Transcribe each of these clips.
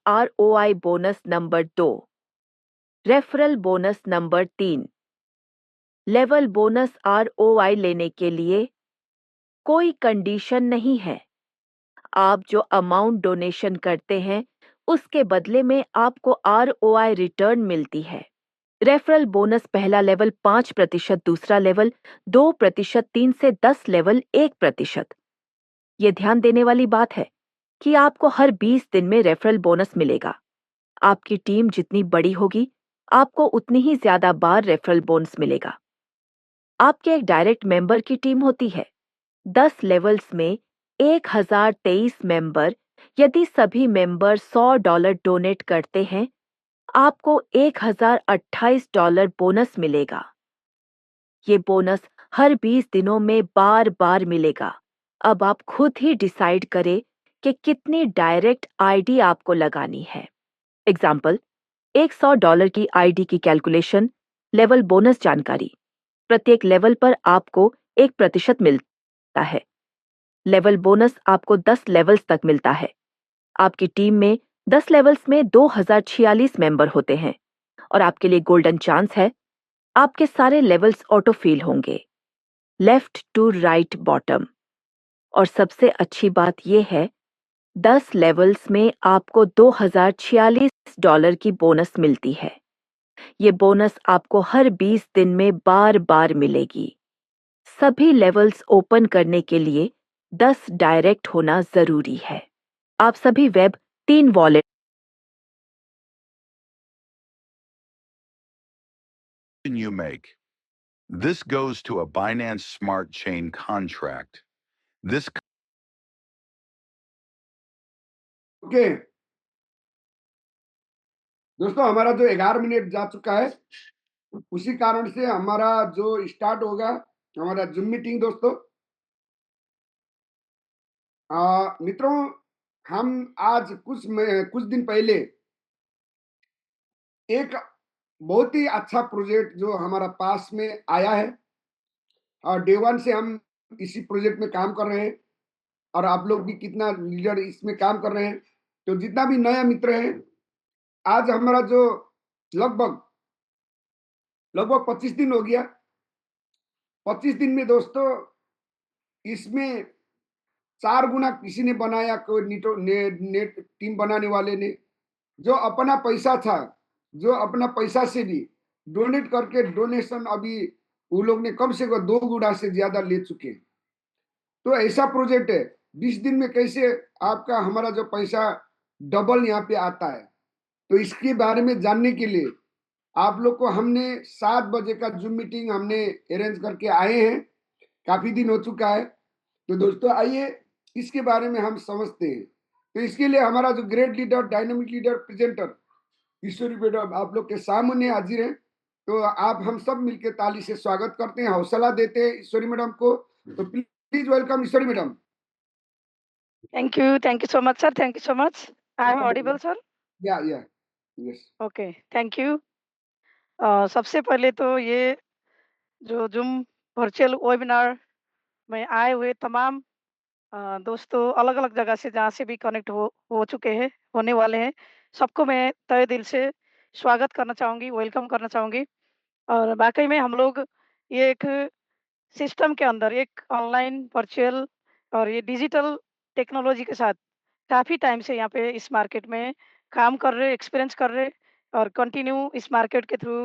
ROI bonus number 2, referral bonus number 3। Level bonus ROI लेने के लिए कोई कंडीशन नहीं है। आप जो अमाउंट डोनेशन करते हैं उसके बदले में आपको ROI रिटर्न मिलती है। रेफरल बोनस पहला लेवल 5%, दूसरा लेवल 2%, 3 से 10 लेवल 1%। ये ध्यान देने वाली बात है कि आपको हर 20 दिन में रेफरल बोनस मिलेगा। आपकी टीम जितनी बड़ी होगी, आपको उतनी ही ज्यादा बार रेफरल बोनस मिलेगा। आपके एक डायरेक्ट मेंबर की टीम होती है। 10 लेवल्स में 1023 मेंबर। यदि सभी मेंबर $100 डोनेट करते हैं, आपको $1028 बोनस मिलेगा। ये बोनस हर 20 दिनों में बार बार मिलेगा। अब आप खुद ही डिसाइड करें कि कितनी डायरेक्ट आईडी आपको लगानी है। एग्जाम्पल, एक $100 की आईडी की कैलकुलेशन, लेवल बोनस जानकारी। प्रत्येक लेवल पर आपको 1% मिलता है। लेवल बोनस आपको 10 लेवल्स तक मिलता है। आपकी टीम में 10 लेवल्स में 2046 मेंबर होते हैं और आपके लिए गोल्डन चांस है। आपके सारे लेवल्स ऑटो फिल होंगे, लेफ्ट टू राइट बॉटम। और सबसे अच्छी बात यह है, 10 लेवल्स में आपको $2046 की बोनस मिलती है। ये बोनस आपको हर 20 दिन में बार बार मिलेगी। सभी लेवल्स ओपन करने के लिए 10 डायरेक्ट होना जरूरी है। आप सभी web 3 wallet you make. This goes to a Binance Smart Chain contract. This okay दोस्तों, हमारा जो 11 मिनट जा चुका है, उसी कारण से हमारा जो स्टार्ट होगा हमारा जूम मीटिंग। दोस्तों मित्रों, हम आज कुछ दिन पहले एक बहुत ही अच्छा प्रोजेक्ट जो हमारा पास में आया है और डे वन से हम इसी प्रोजेक्ट में काम कर रहे हैं और आप लोग भी कितना लीडर इसमें काम कर रहे हैं। तो जितना भी नया मित्र है, आज हमारा जो लगभग 25 दिन हो गया। 25 दिन में दोस्तों इसमें 4 गुना किसी ने बनाया, कोई नेट टीम बनाने वाले ने जो अपना पैसा था, जो अपना पैसा से भी डोनेट करके डोनेशन अभी वो लोग ने कम से कम 2 गुना से ज्यादा ले चुके हैं। तो ऐसा प्रोजेक्ट है, 20 दिन में कैसे आपका हमारा जो पैसा डबल यहाँ पे आता है। तो इसके बारे में जानने के लिए आप लोग को हमने 7 बजे का जूम मीटिंग हमने अरेंज करके आए हैं। काफी दिन हो चुका है। तो दोस्तों आइए इसके बारे में हम समझते हैं। तो इसके लिए हमारा जो great leader, dynamic leader, presenter Ishwari madam आप लोग के सामने हाजिर है। तो आप हम सब मिलकर ताली से स्वागत करते हैं, हौसला देते हैं ईश्वरी मैडम को। तो please welcome Ishwari madam. Thank you so much, sir. Thank you so much. I am audible, sir. या यस Okay, thank you. सबसे पहले तो ये जो जूम वर्चुअल वेबिनार में आए हुए तमाम दोस्तों अलग अलग जगह से जहाँ से भी कनेक्ट हो चुके हैं, होने वाले हैं, सबको मैं तहे दिल से स्वागत करना चाहूँगी, वेलकम करना चाहूँगी। और वाकई में हम लोग ये एक सिस्टम के अंदर एक ऑनलाइन वर्चुअल और ये डिजिटल टेक्नोलॉजी के साथ काफ़ी टाइम से यहाँ पे इस मार्केट में काम कर रहे, एक्सपीरियंस कर रहे और कंटिन्यू इस मार्केट के थ्रू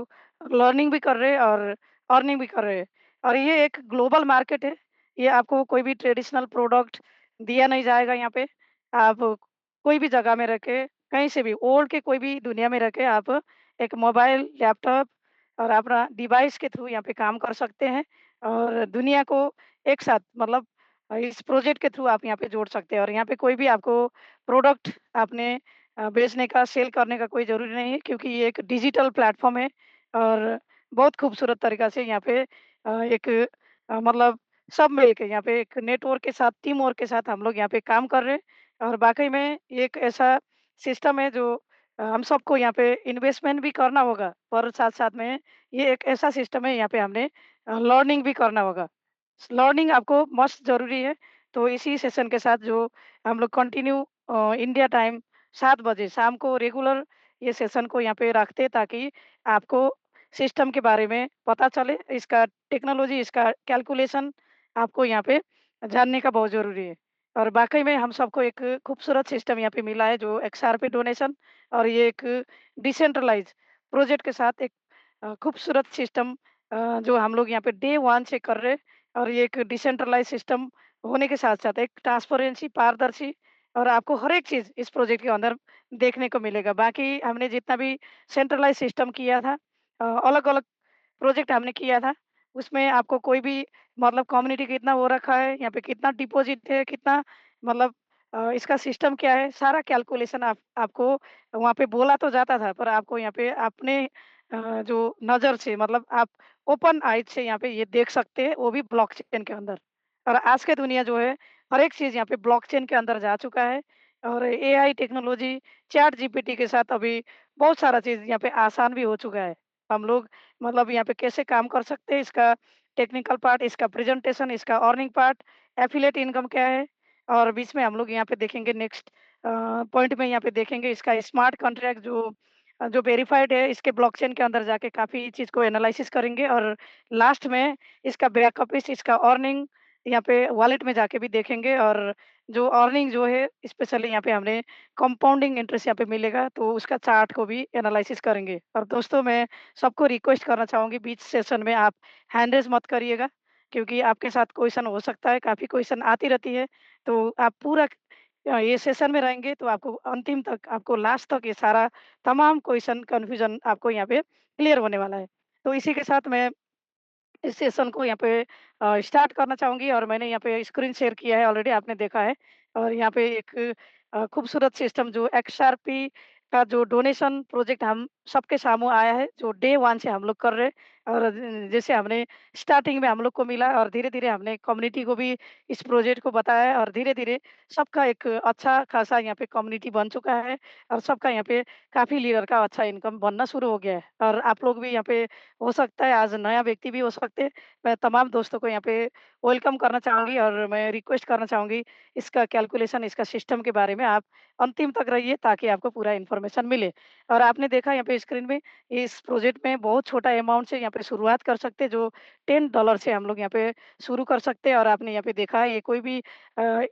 लर्निंग भी कर रहे और अर्निंग भी कर रहे। और ये एक ग्लोबल मार्केट है। ये आपको कोई भी ट्रेडिशनल प्रोडक्ट दिया नहीं जाएगा यहाँ पे। आप कोई भी जगह में रह के, कहीं से भी वर्ल्ड के कोई भी दुनिया में रह के आप एक मोबाइल, लैपटॉप और अपना डिवाइस के थ्रू यहाँ पे काम कर सकते हैं और दुनिया को एक साथ मतलब इस प्रोजेक्ट के थ्रू आप यहाँ पे जोड़ सकते हैं। और यहाँ पे कोई भी आपको प्रोडक्ट आपने बेचने का, सेल करने का कोई ज़रूरी नहीं है, क्योंकि ये एक डिजिटल प्लेटफ़ॉर्म है और बहुत खूबसूरत तरीक़ा से यहाँ पे एक मतलब सब मिल के यहाँ पे एक नेटवर्क के साथ, टीम वर्क के साथ हम लोग यहाँ पे काम कर रहे हैं। और वाक़ई में ये एक ऐसा सिस्टम है जो हम सबको यहाँ पे इन्वेस्टमेंट भी करना होगा, और साथ-साथ में ये एक ऐसा सिस्टम है यहाँ पे हमने लर्निंग भी करना होगा। लर्निंग आपको मस्ट ज़रूरी है। तो इसी सेशन के साथ जो हम लोग कंटिन्यू इंडिया टाइम 7 बजे शाम को रेगुलर ये सेशन को यहाँ पे रखते हैं, ताकि आपको सिस्टम के बारे में पता चले, इसका टेक्नोलॉजी, इसका कैलकुलेशन आपको यहाँ पे जानने का बहुत ज़रूरी है। और वाक़ई में हम सबको एक खूबसूरत सिस्टम यहाँ पे मिला है, जो एक्सआरपी डोनेशन, और ये एक डिसेंट्रलाइज़ प्रोजेक्ट के साथ एक खूबसूरत सिस्टम जो हम लोग यहाँ पे डे 1 से कर रहे हैं। और ये एक डिसेंट्रलाइज़ सिस्टम होने के साथ-साथ एक ट्रांसपेरेंसी, पारदर्शी, और आपको हर एक चीज़ इस प्रोजेक्ट के अंदर देखने को मिलेगा। बाकी हमने जितना भी सेंट्रलाइज़ सिस्टम किया था, अलग-अलग प्रोजेक्ट हमने किया था, उसमें आपको कोई भी मतलब कम्युनिटी कितना वो रखा है, यहाँ पे कितना डिपॉज़िट है, कितना मतलब इसका सिस्टम क्या है, सारा कैलकुलेशन आपको वहाँ पे बोला तो जाता था, पर आपको यहाँ पे अपने जो नज़र से, मतलब आप ओपन आइज़ से यहाँ पे ये देख सकते हैं, वो भी ब्लॉकचेन के अंदर। और आज की दुनिया जो है, हर एक चीज़ यहाँ पे ब्लॉकचेन के अंदर जा चुका है। और एआई टेक्नोलॉजी, चैट जीपीटी के साथ अभी बहुत सारा चीज़ यहाँ पे आसान भी हो चुका है। हम लोग मतलब यहाँ पे कैसे काम कर सकते हैं, इसका टेक्निकल पार्ट, इसका प्रेज़ेंटेशन, इसका अर्निंग पार्ट, एफ़िलिएट इनकम क्या है, और बीच में हम लोग यहाँ पे देखेंगे नेक्स्ट पॉइंट में यहाँ पे देखेंगे इसका स्मार्ट कॉन्ट्रैक्ट जो वेरिफाइड है, इसके ब्लॉकचेन के अंदर जाके काफ़ी चीज़ को एनालिसिस करेंगे। और लास्ट में इसका बैकअप, इसका अर्निंग यहाँ पे वॉलेट में जाके भी देखेंगे। और जो अर्निंग जो है, स्पेशली यहाँ पे हमने कंपाउंडिंग इंटरेस्ट यहाँ पे मिलेगा, तो उसका चार्ट को भी एनालिसिस करेंगे। और दोस्तों, मैं सबको रिक्वेस्ट करना चाहूँगी, बीच सेशन में आप हैंड रेज़ मत करिएगा, क्योंकि आपके साथ क्वेश्चन हो सकता है, काफ़ी क्वेश्चन आती रहती है। तो आप पूरा ये सेशन में रहेंगे, तो आपको अंतिम तक, आपको लास्ट तक ये सारा तमाम क्वेश्चन, कन्फ्यूज़न आपको यहाँ पे क्लियर होने वाला है। तो इसी के साथ मैं इस सेशन को यहाँ पे स्टार्ट करना चाहूँगी, और मैंने यहाँ पे स्क्रीन शेयर किया है, ऑलरेडी आपने देखा है। और यहाँ पे एक खूबसूरत सिस्टम जो एक्सआरपी का जो डोनेशन प्रोजेक्ट हम सबके सामू आया है, जो डे 1 से हम लोग कर रहे हैं। और जैसे हमने स्टार्टिंग में हम लोग को मिला, और धीरे-धीरे हमने कम्युनिटी को भी इस प्रोजेक्ट को बताया, और धीरे-धीरे सबका एक अच्छा खासा यहाँ पे कम्युनिटी बन चुका है। और सबका यहाँ पे काफ़ी लीडर का अच्छा इनकम बनना शुरू हो गया है। और आप लोग भी यहाँ पे हो सकता है, आज नया व्यक्ति भी हो सकते हैं। मैं तमाम दोस्तों को यहाँ पे वेलकम करना चाहूँगी, और मैं रिक्वेस्ट करना चाहूँगी, इसका कैलकुलेशन, इसका सिस्टम के बारे में आप अंतिम तक रहिए, ताकि आपको पूरा इन्फॉर्मेशन मिले। और आपने देखा यहाँ पे स्क्रीन में, इस प्रोजेक्ट में बहुत छोटा अमाउंट से यहाँ पे शुरुआत कर सकते हैं, जो $10 से हम लोग यहाँ पे शुरू कर सकते हैं। और आपने यहाँ पे देखा है, ये कोई भी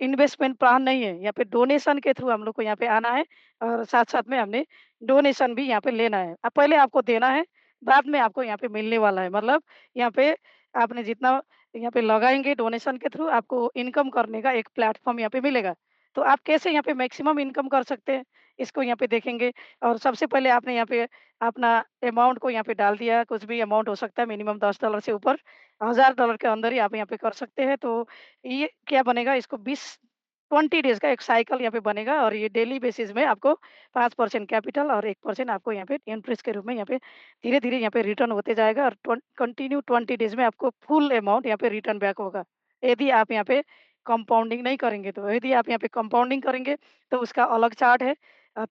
इन्वेस्टमेंट प्लान नहीं है, यहाँ पे डोनेशन के थ्रू हम लोग को यहाँ पे आना है, और साथ-साथ में हमने डोनेशन भी यहाँ पे लेना है। पहले आपको देना है, बाद में आपको यहाँ पे मिलने वाला है। मतलब यहाँ पे आपने जितना यहाँ पे लगाएँगे डोनेशन के थ्रू, आपको इनकम करने का एक प्लेटफ़ॉर्म यहाँ पे मिलेगा। तो आप कैसे यहाँ पे मैक्सिमम इनकम कर सकते हैं, इसको यहाँ पे देखेंगे। और सबसे पहले आपने यहाँ पे अपना अमाउंट को यहाँ पे डाल दिया, कुछ भी अमाउंट हो सकता है, मिनिमम $10 से ऊपर, $1000 के अंदर ही आप यहाँ पे कर सकते हैं। तो ये क्या बनेगा, इसको 20 डेज़ का एक साइकिल यहाँ पे बनेगा, और ये डेली बेसिस में आपको 5% कैपिटल और 1% आपको यहाँ पे इंटरेस्ट के रूप में यहाँ पे धीरे-धीरे यहाँ पे रिटर्न होते जाएगा। और कंटिन्यू 20 डेज़ में आपको फुल अमाउंट यहाँ पे रिटर्न बैक होगा। यदि आप यहाँ पे कंपाउंडिंग नहीं करेंगे तो। यदि आप यहाँ पे कंपाउंडिंग करेंगे, तो उसका अलग चार्ट है।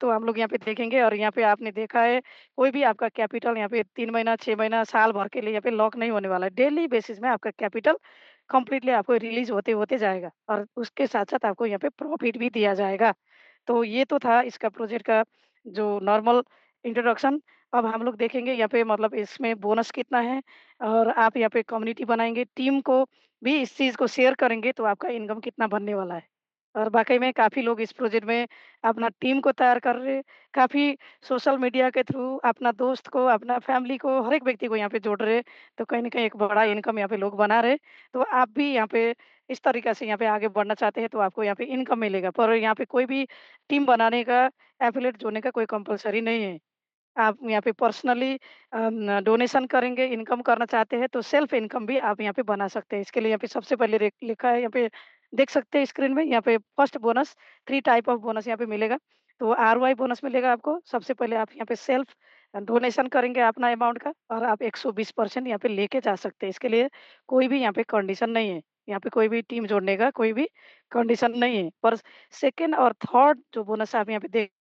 तो हम लोग यहाँ पे देखेंगे, और यहाँ पे आपने देखा है, कोई भी आपका कैपिटल यहाँ पे 3 महीना, 6 महीना, साल भर के लिए यहाँ पे लॉक नहीं होने वाला है। डेली बेसिस में आपका कैपिटल कंप्लीटली आपको रिलीज़ होते-होते जाएगा, और उसके साथ-साथ आपको यहाँ पे प्रॉफ़िट भी दिया जाएगा। तो ये तो था इसका प्रोजेक्ट का जो नॉर्मल इंट्रोडक्शन। अब हम लोग देखेंगे यहाँ पे, मतलब इसमें बोनस कितना है, और आप यहाँ पे कम्युनिटी बनाएँगे, टीम को भी इस चीज़ को शेयर करेंगे, तो आपका इनकम कितना बनने वाला है। और वाक़ई में काफ़ी लोग इस प्रोजेक्ट में अपना टीम को तैयार कर रहे हैं, काफ़ी सोशल मीडिया के थ्रू अपना दोस्त को, अपना फैमिली को, हर एक व्यक्ति को यहाँ पे जोड़ रहे हैं, तो कहीं न कहीं एक बड़ा इनकम यहाँ पे लोग बना रहे हैं। तो आप भी यहाँ पे इस तरीक़े से यहाँ पे आगे बढ़ना चाहते हैं, तो आपको यहाँ पे इनकम मिलेगा। पर यहाँ पे कोई भी टीम बनाने का, एफ़िलिएट जोड़ने का कोई कंपल्सरी नहीं है। आप यहाँ पे पर्सनली डोनेशन करेंगे, इनकम करना चाहते हैं, तो सेल्फ इनकम भी आप यहाँ पे बना सकते हैं। इसके लिए यहाँ पे सबसे पहले लिखा है, यहाँ पे देख सकते हैं स्क्रीन में, यहाँ पे first bonus, 3 type of bonus यहाँ पे मिलेगा। तो आरओआई बोनस मिलेगा आपको। सबसे पहले आप यहाँ पे सेल्फ डोनेशन करेंगे अपना अमाउंट का, और आप 120% यहाँ पे लेके जा सकते हैं। इसके लिए कोई भी यहाँ पे कंडीशन नहीं है। यहाँ पे कोई भी टीम जोड़ने का कोई भी कंडीशन नहीं है। पर सेकंड और थर्ड जो बोनस आप यहाँ पे देख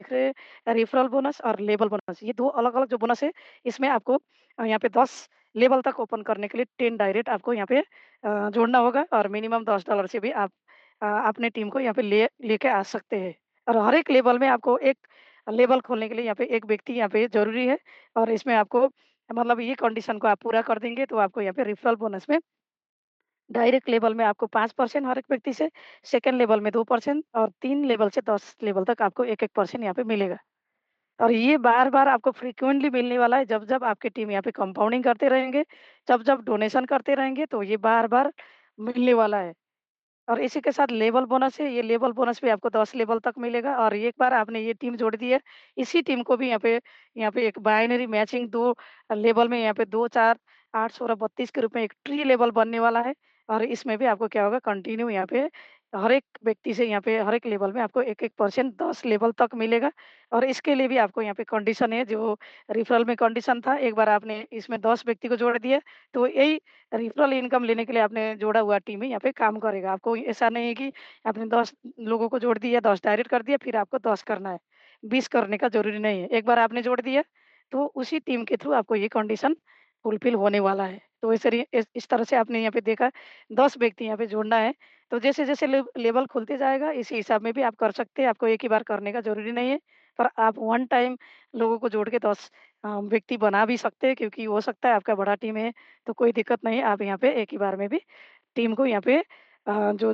रहे हैं, रेफरल बोनस और लेबल बोनस, ये 2 अलग-अलग जो बोनस है, इसमें आपको यहाँ पे 10 लेवल तक ओपन करने के लिए 10 डायरेक्ट आपको यहाँ पे जोड़ना होगा, और मिनिमम $10 से भी आप अपने टीम को यहाँ पे लेके आ सकते हैं। और हर एक लेवल में आपको एक लेवल खोलने के लिए यहाँ पे एक व्यक्ति यहाँ पे ज़रूरी है और इसमें आपको मतलब ये कंडीशन को आप पूरा कर देंगे तो आपको यहाँ पे रेफरल बोनस में डायरेक्ट लेवल में आपको 5% हर एक व्यक्ति से, सेकंड लेवल में 2% और 3 लेवल से 10 लेवल तक आपको 1-1% यहाँ पे मिलेगा। और ये बार-बार आपको फ्रीक्वेंटली मिलने वाला है, जब-जब आपकी टीम यहाँ पे कंपाउंडिंग करते रहेंगे, जब-जब डोनेशन करते रहेंगे, तो ये बार-बार मिलने वाला है। और इसी के साथ लेवल बोनस है, ये लेवल बोनस भी आपको 10 लेवल तक मिलेगा और एक बार आपने ये टीम जोड़ दी है, इसी टीम को भी यहाँ पे एक बाइनरी मैचिंग 2 लेवल में यहाँ पे 2, 4, 8, 16, 32 के रूप में एक ट्री लेवल बनने वाला है और इसमें भी आपको क्या होगा कंटिन्यू यहाँ पे हर एक व्यक्ति से यहाँ पे हर एक लेवल में आपको 1-1% 10 लेवल तक मिलेगा और इसके लिए भी आपको यहाँ पे कंडीशन है जो रेफरल में कंडीशन था, एक बार आपने इसमें 10 व्यक्ति को जोड़ दिया, तो यही रेफरल इनकम लेने के लिए आपने जोड़ा हुआ टीम ही यहाँ पे काम करेगा। आपको ऐसा नहीं है कि आपने 10 लोगों को जोड़ दिया, 10 डायरेक्ट कर दिया, फिर आपको 10 करना है। 20 करने का ज़रूरी नहीं है। एक बार आपने जोड़ दिया, तो उसी टीम के थ्रू आपको ये कंडीशन फुलफिल होने वाला है। तो इस तरह से आपने यहाँ पे देखा 10 व्यक्ति यहाँ पे जोड़ना है। तो जैसे-जैसे लेवल खुलते जाएगा, इसी हिसाब में भी आप कर सकते हैं। आपको एक ही बार करने का ज़रूरी नहीं है। पर आप वन टाइम लोगों को जोड़ के 10 व्यक्ति बना भी सकते हैं क्योंकि हो सकता है आपका बड़ा टीम है तो कोई दिक्कत नहीं है, आप यहाँ पे एक ही बार में भी टीम को यहाँ पे जो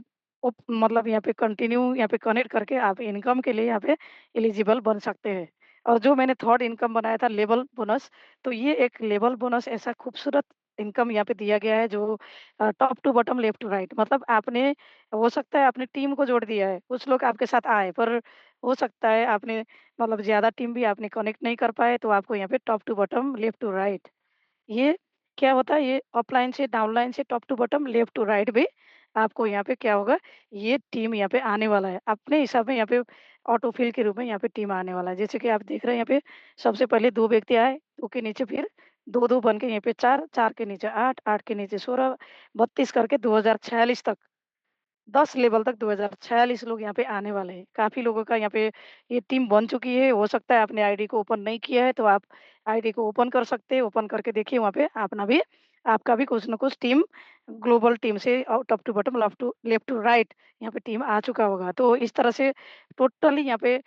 मतलब यहाँ पे कंटिन्यू यहाँ पे कनेक्ट करके आप इनकम के लिए यहाँ पे एलिजिबल बन सकते हैं। और जो मैंने थर्ड इनकम बनाया था लेवल बोनस, तो ये एक लेवल बोनस ऐसा खूबसूरत इनकम यहाँ पे दिया गया है जो top to bottom, left to right मतलब आपने हो सकता है आपने टीम को जोड़ दिया है, कुछ लोग आपके साथ आए पर हो सकता है आपने मतलब ज़्यादा टीम भी आपने कनेक्ट नहीं कर पाए, तो आपको यहाँ पे top to bottom, left to right ये क्या होता है, ये अपलाइन से डाउनलाइन से top to bottom, left to right भी आपको यहाँ पे क्या होगा, ये टीम यहाँ पे आने वाला है। अपने हिसाब में यहाँ पे ऑटो फिल के रूप में यहाँ पे टीम आने वाला है। जैसे कि आप देख रहे हैं यहाँ पे सबसे पहले 2 व्यक्ति आए, 2 के नीचे फिर 2-2 बन के यहाँ पे 4, 4 के नीचे 8, 8 के नीचे 16, 32 करके 2046 तक 10 लेवल तक 2046 लोग यहाँ पे आने वाले हैं। काफ़ी लोगों का यहाँ पे ये टीम बन चुकी है। हो सकता है आपने आईडी को ओपन नहीं किया है, तो आप आईडी को ओपन कर सकते हैं। ओपन करके देखिए वहाँ पे अपना भी आपका भी कुछ न कुछ टीम ग्लोबल टीम से top to bottom, left to right यहाँ पे टीम आ चुका होगा। तो इस तरह से टोटली यहाँ पे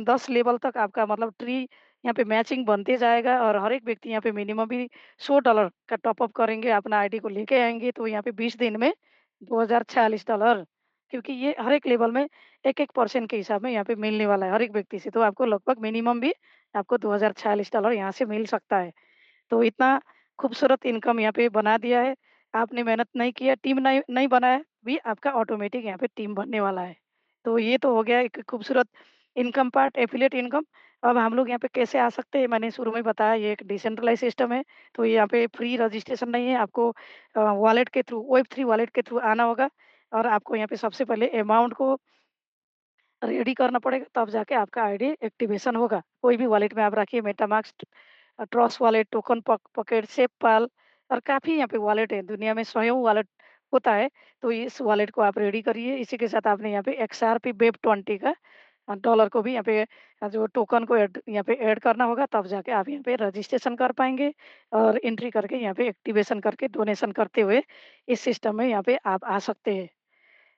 10 लेवल तक आपका मतलब ट्री यहाँ पे मैचिंग बनते जाएगा और हर एक व्यक्ति यहाँ पे मिनिमम भी $100 का टॉप अप करेंगे, अपना आईडी को लेके आएँगे, तो यहाँ पे 20 दिन में $2046 क्योंकि ये हर एक लेवल में 1-1% के हिसाब में यहाँ पे मिलने वाला है हर एक व्यक्ति से, तो आपको लगभग मिनिमम भी आपको $2046 यहाँ से मिल सकता है। तो इतना खूबसूरत इनकम यहाँ पे बना दिया है, आपने मेहनत नहीं किया, टीम नहीं नहीं बनाया, भी आपका ऑटोमेटिक यहाँ पे टीम बनने वाला है। तो ये तो हो गया एक खूबसूरत इनकम पार्ट, एफ़िलिएट इनकम। अब हम लोग यहाँ पे कैसे आ सकते हैं, मैंने शुरू में बताया ये एक डिसेंट्रलाइज़ सिस्टम है, तो यहाँ पे फ्री रजिस्ट्रेशन नहीं है, आपको वॉलेट के थ्रू वेब3 वॉलेट के थ्रू आना होगा और आपको यहाँ पे सबसे पहले अमाउंट को रेडी करना पड़ेगा, तब जाके आपका आईडी एक्टिवेशन होगा। कोई भी वॉलेट में आप रखिए MetaMask, Trust Wallet, Token Pocket, SafePal और काफ़ी यहाँ पे वॉलेट है, दुनिया में सौयों वॉलेट होता है, तो इस वॉलेट को आप रेडी करिए। इसी के साथ आपने यहाँ पे एक्सआरपी वेब 20 का डॉलर को भी यहाँ पे जो टोकन को यहाँ पे ऐड करना होगा, तब जाके आप यहाँ पे रजिस्ट्रेशन कर पाएँगे और एंट्री करके यहाँ पे एक्टिवेशन करके डोनेशन करते हुए इस सिस्टम में यहाँ पे आप आ सकते हैं।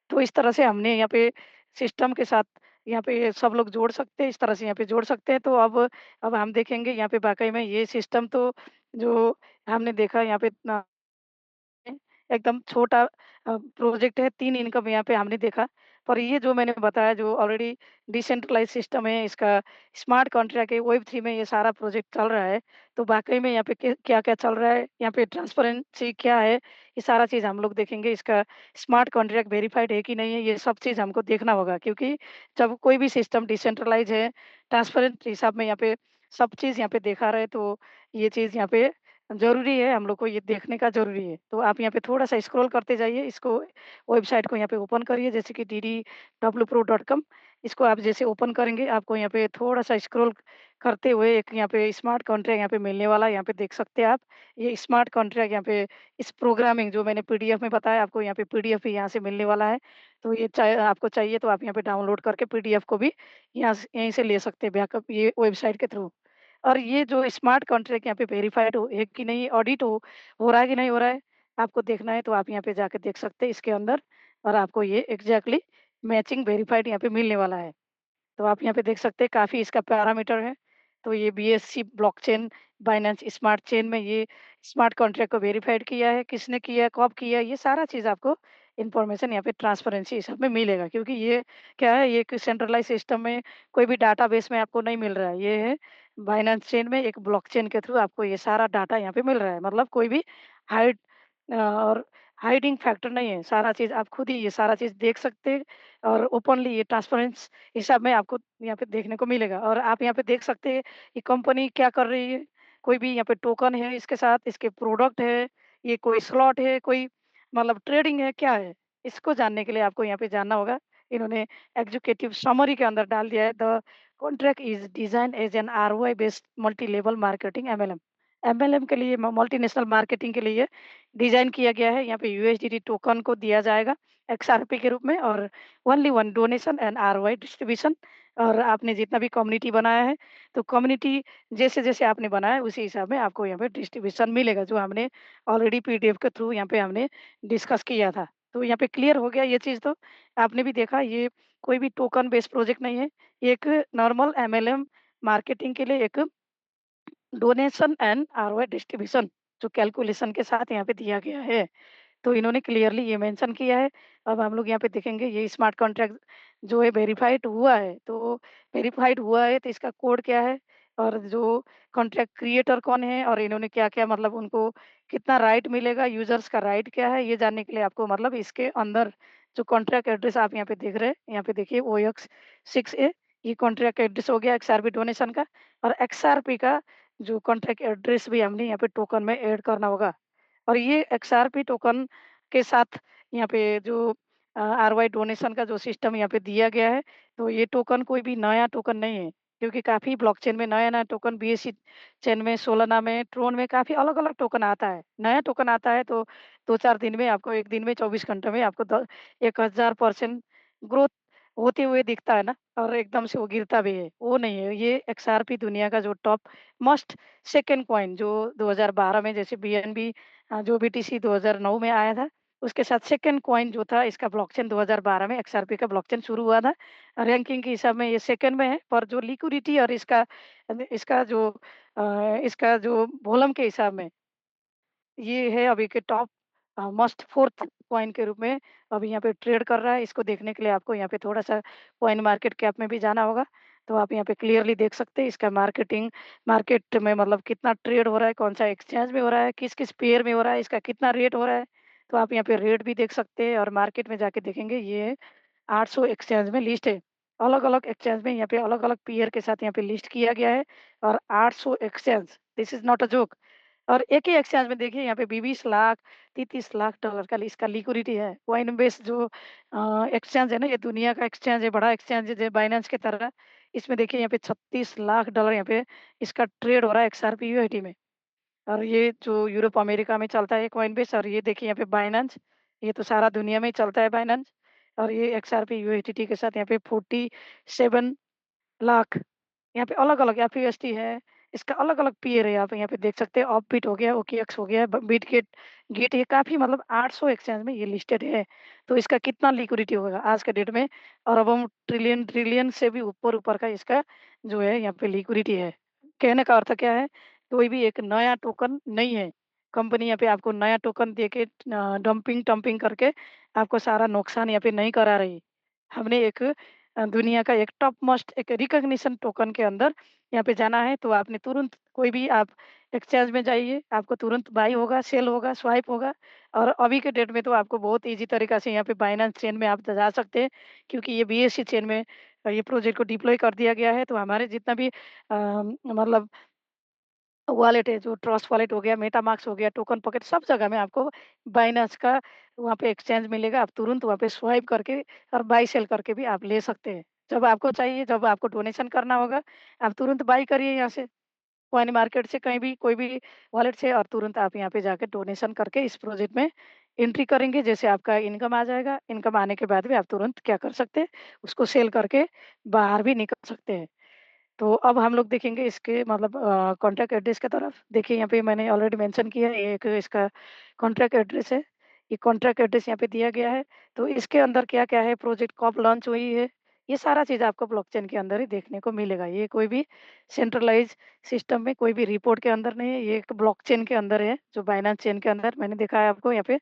तो इस तरह से हमने यहाँ पे सिस्टम के साथ यहाँ पे सब लोग जोड़ सकते हैं, इस तरह से यहाँ पे जोड़ सकते हैं। तो अब हम देखेंगे यहाँ पे वाक़ई में ये सिस्टम तो जो हमने देखा यहाँ पे इतना एकदम छोटा प्रोजेक्ट है, 3 इनकम यहाँ पे हमने देखा। पर ये जो मैंने बताया जो ऑलरेडी डिसेंट्रलाइज़ सिस्टम है, इसका स्मार्ट कॉन्ट्रैक्ट है, वेब3 में ये सारा प्रोजेक्ट चल रहा है। तो वाक़ई में यहाँ पे क्या-क्या चल रहा है, यहाँ पे ट्रांसपेरेंसी क्या है, ये सारा चीज़ हम लोग देखेंगे। इसका स्मार्ट कॉन्ट्रैक्ट वेरिफाइड है कि नहीं है, ये सब चीज़ हमको देखना होगा क्योंकि जब कोई भी सिस्टम डिसेंट्रलाइज़ है, ट्रांसपेरेंट हिसाब में यहाँ पे सब चीज़ यहाँ पे देखा रहे, तो ये चीज़ यहाँ पे ज़रूरी है, हम लोग को ये देखने का ज़रूरी है। तो आप यहाँ पे थोड़ा-सा स्क्रॉल करते जाइए, इसको वेबसाइट को यहाँ पे ओपन करिए जैसे कि ddwpro.com इसको आप जैसे ओपन करेंगे, आपको यहाँ पे थोड़ा-सा स्क्रॉल करते हुए एक यहाँ पे स्मार्ट कॉन्ट्रैक्ट यहाँ पे मिलने वाला है, यहाँ पे देख सकते हैं आप। ये स्मार्ट कॉन्ट्रैक्ट यहाँ पे इस प्रोग्रामिंग जो मैंने पीडीएफ में बताया, आपको यहाँ पे पीडीएफ भी यहाँ से मिलने वाला है। तो ये चाहे आपको चाहिए तो आप यहाँ पे डाउनलोड करके पीडीएफ को भी यहीं से ले सकते हैं बैकअप ये वेबसाइट के थ्रू। और ये जो स्मार्ट कॉन्ट्रैक्ट यहाँ पे वेरिफाइड है कि नहीं, ऑडिट हो रहा है कि नहीं हो रहा है, आपको देखना है तो आप यहाँ पे जाके देख सकते हैं इसके अंदर और आपको ये एग्ज़ैक्टली मैचिंग वेरिफाइड यहाँ पे मिलने वाला है। तो आप यहाँ पे देख सकते हैं काफ़ी इसका पैरामीटर है। तो ये BSc blockchain Binance smart chain में ये स्मार्ट कॉन्ट्रैक्ट को वेरिफाइड किया है, किसने किया है, कब किया है, ये सारा चीज़ आपको इन्फॉर्मेशन यहाँ पे ट्रांसपेरेंसी हिसाब में मिलेगा, क्योंकि ये क्या है, ये एक सेंट्रलाइज़ सिस्टम में कोई भी डाटाबेस में आपको नहीं मिल रहा है। ये है बाइनेंस चेन में एक ब्लॉकचेन के थ्रू आपको ये सारा डाटा यहाँ पे मिल रहा है। मतलब कोई भी हाइड और हाइडिंग फैक्टर नहीं है। सारा चीज़ आप खुद ही ये सारा चीज़ देख सकते हैं और ओपनली ये ट्रांसपेरेंस हिसाब में आपको यहाँ पे देखने को मिलेगा। और आप यहाँ पे देख सकते हैं ये कंपनी क्या कर रही है। कोई भी यहाँ पे टोकन है इसके साथ, इसके प्रोडक्ट है, ये कोई स्लॉट है, कोई मतलब ट्रेडिंग है, क्या है? इसको जानने के लिए आपको यहाँ पे जानना होगा। इन्होंने एग्जीक्यूटिव समरी के अंदर डाल दिया है, the contract is design as an ROI based multi level marketing MLM. MLM के लिए मल्टीनेशनल मार्केटिंग के लिए डिज़ाइन किया गया है। यहाँ पे यूएसडीटी टोकन को दिया जाएगा एक्सआरपी के रूप में, और only one donation and ROI distribution. और आपने जितना भी कम्युनिटी बनाया है, तो कम्युनिटी जैसे-जैसे आपने बनाया है उसी हिसाब में आपको यहाँ पे डिस्ट्रीब्यूशन मिलेगा, जो हमने ऑलरेडी पीडीएफ के थ्रू यहाँ पे हमने डिस्कस किया था। तो यहाँ पे क्लियर हो गया ये चीज़ तो। आपने भी देखा ये कोई भी टोकन बेस्ड प्रोजेक्ट नहीं है। ये एक नॉर्मल एमएलएम मार्केटिंग के लिए एक डोनेशन एंड आरओआई डिस्ट्रीब्यूशन जो कैलकुलेशन के साथ यहाँ पे दिया गया है। तो इन्होंने क्लियरली ये मेंशन किया है। अब हम लोग यहाँ पे देखेंगे ये स्मार्ट कॉन्ट्रैक्ट जो है वेरिफाइड हुआ है, तो वेरिफाइड हुआ है तो इसका कोड क्या है, और जो कॉन्ट्रैक्ट क्रिएटर कौन है, और इन्होंने क्या-क्या मतलब उनको कितना राइट मिलेगा, यूज़र्स का राइट क्या है, ये जानने के लिए आपको मतलब इसके अंदर जो कॉन्ट्रैक्ट एड्रेस आप यहाँ पे देख रहे हैं, यहाँ पे देखिए ओएक्स 6A, ये कॉन्ट्रैक्ट एड्रेस हो गया एक्सआरपी डोनेशन का। और एक्सआरपी का जो कॉन्ट्रैक्ट एड्रेस भी हमने यहाँ पे टोकन में ऐड करना होगा। और ये एक्सआरपी टोकन के साथ यहाँ पे जो आरवाई डोनेशन का जो सिस्टम यहाँ पे दिया गया है, तो ये टोकन कोई भी नया टोकन नहीं है, क्योंकि काफ़ी ब्लॉकचेन में नया-नया टोकन बीएससी चेन में, सोलाना में, ट्रोन में काफ़ी अलग-अलग टोकन आता है। नया टोकन आता है तो 2-4 दिन में आपको 1 दिन में 24 घंटे में आपको 1000% ग्रोथ होते हुए दिखता है ना, और एकदम से वो गिरता भी है, वो नहीं है। ये एक्सआरपी दुनिया का जो टॉप मोस्ट सेकंड कॉइन जो 2012 में जैसे बीएनबी जो बीटीसी 2009 में आया था, उसके साथ सेकंड कॉइन जो था इसका ब्लॉकचेन 2012 में एक्सआरपी का ब्लॉकचेन शुरू हुआ था। रैंकिंग के हिसाब में ये सेकंड में है, पर जो लिक्विडिटी और इसका जो वॉल्यूम के हिसाब में ये है अभी के टॉप मस्ट फोर्थ कॉइन के रूप में अभी यहाँ पे ट्रेड कर रहा है। इसको देखने के लिए आपको यहाँ पे थोड़ा-सा कॉइन मार्केट कैप में भी जाना होगा। तो आप यहाँ पे क्लियरली देख सकते हैं इसका मार्केट में मतलब कितना ट्रेड हो रहा है, कौन-सा एक्सचेंज में हो रहा है, किस-किस पेयर में हो रहा है, इसका कितना रेट हो रहा है। तो आप यहाँ पे रेट भी देख सकते हैं, और मार्केट में जाके देखेंगे ये 800 एक्सचेंज में लिस्ट है। अलग-अलग एक्सचेंज में यहाँ पे अलग-अलग पेयर के साथ यहाँ पे लिस्ट किया गया है, और 800 exchange, this is not a joke. और एक ही एक्सचेंज में देखिए यहाँ पे 20 लाख, 33 लाख डॉलर का इसका लिक्विडिटी है। कॉइनबेस जो एक्सचेंज है ना, ये दुनिया का एक्सचेंज है, बड़ा एक्सचेंज है, बाइनेंस की तरह। इसमें देखिए यहाँ पे 36 लाख डॉलर यहाँ पे इसका ट्रेड हो रहा है एक्सआरपी यूएसडी में। और ये जो यूरोप अमेरिका में चलता है कॉइनबेस, और ये देखिए यहाँ पे बाइनेंस, ये तो सारा दुनिया में ही चलता है बाइनेंस। और ये एक्सआरपी यूएसडीटी के साथ यहाँ पे 47 लाख यहाँ पे अलग-अलग एफईएसटी है, इसका अलग-अलग पेयर है, आप यहाँ पे देख सकते हैं। ऑफबीट हो गया, ओकेएक्स हो गया, ब बिटगेट गेट ये काफ़ी मतलब 800 एक्सचेंज में ये लिस्टेड है। तो इसका कितना लिक्विडिटी होगा आज के डेट में, अरबों ट्रिलियन ट्रिलियन से भी ऊपर-ऊपर का इसका जो है यहाँ पे लिक्विडिटी है। कहने का अर्थ क्या है, कोई भी एक नया टोकन नहीं है। कंपनी यहाँ पे आपको नया टोकन देके डंपिंग-टंपिंग करके आपको सारा नुकसान यहाँ पे नहीं करा रही। हमने एक दुनिया का एक टॉप मोस्ट एक रिकॉग्निशन टोकन के अंदर यहाँ पे जाना है, तो आपने तुरंत कोई भी आप एक्सचेंज में जाइए, आपको तुरंत बाई होगा, सेल होगा, स्वाइप होगा। और अभी के डेट में तो आपको बहुत ईज़ी तरीक़ा से यहाँ पे बाइनेंस चेन में आप जा सकते हैं, क्योंकि ये बीएससी चेन में ये प्रोजेक्ट को डिप्लॉय कर दिया गया है। तो हमारे जितना भी मतलब वॉलेट है, जो ट्रस्ट वॉलेट हो गया, मेटामास्क हो गया, टोकन पॉकेट, सब जगह में आपको बाइनेंस का वहाँ पे एक्सचेंज मिलेगा। आप तुरंत वहाँ पे स्वाइप करके और बाय सेल करके भी आप ले सकते हैं। जब आपको चाहिए, जब आपको डोनेशन करना होगा, आप तुरंत बाय करिए यहाँ से, कॉइन मार्केट से, कहीं भी, कोई भी वॉलेट से, और तुरंत आप यहाँ पे जाके डोनेशन करके इस प्रोजेक्ट में एंट्री करेंगे। जैसे आपका इनकम आ जाएगा, इनकम आने के बाद भी आप तुरंत क्या कर सकते हैं, उसको सेल करके बाहर भी निकल सकते हैं। तो अब हम लोग देखेंगे इसके मतलब कॉन्टैक्ट एड्रेस की तरफ। देखिए यहाँ पे मैंने ऑलरेडी मेंशन किया है, ये एक इसका कॉन्ट्रैक्ट एड्रेस है। ये कॉन्ट्रैक्ट एड्रेस यहाँ पे दिया गया है। तो इसके अंदर क्या-क्या है, प्रोजेक्ट कब लॉन्च हुई है, ये सारा चीज़ आपको ब्लॉकचेन के अंदर ही देखने को मिलेगा। ये कोई भी सेंट्रलाइज़ सिस्टम में कोई भी रिपोर्ट के अंदर नहीं है, ये एक ब्लॉकचेन के अंदर है, जो बाइनेंस चेन के अंदर मैंने दिखाया आपको यहाँ पे।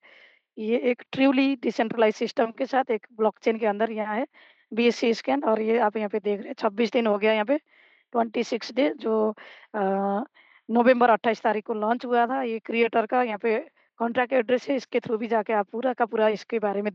ये एक ट्रूली डिसेंट्रलाइज़ सिस्टम के साथ एक ब्लॉकचेन के अंदर यहाँ है बीएससी स्कैन, और ये आप यहाँ पे देख रहे हैं 26 दिन हो गया यहाँ पे, 26 डे जो अ, नवंबर 28 तारीख को लॉन्च हुआ था। ये क्रिएटर का यहाँ पे कॉन्ट्रैक्ट एड्रेस है, इसके थ्रू भी जाके आप पूरा का पूरा इसके बारे में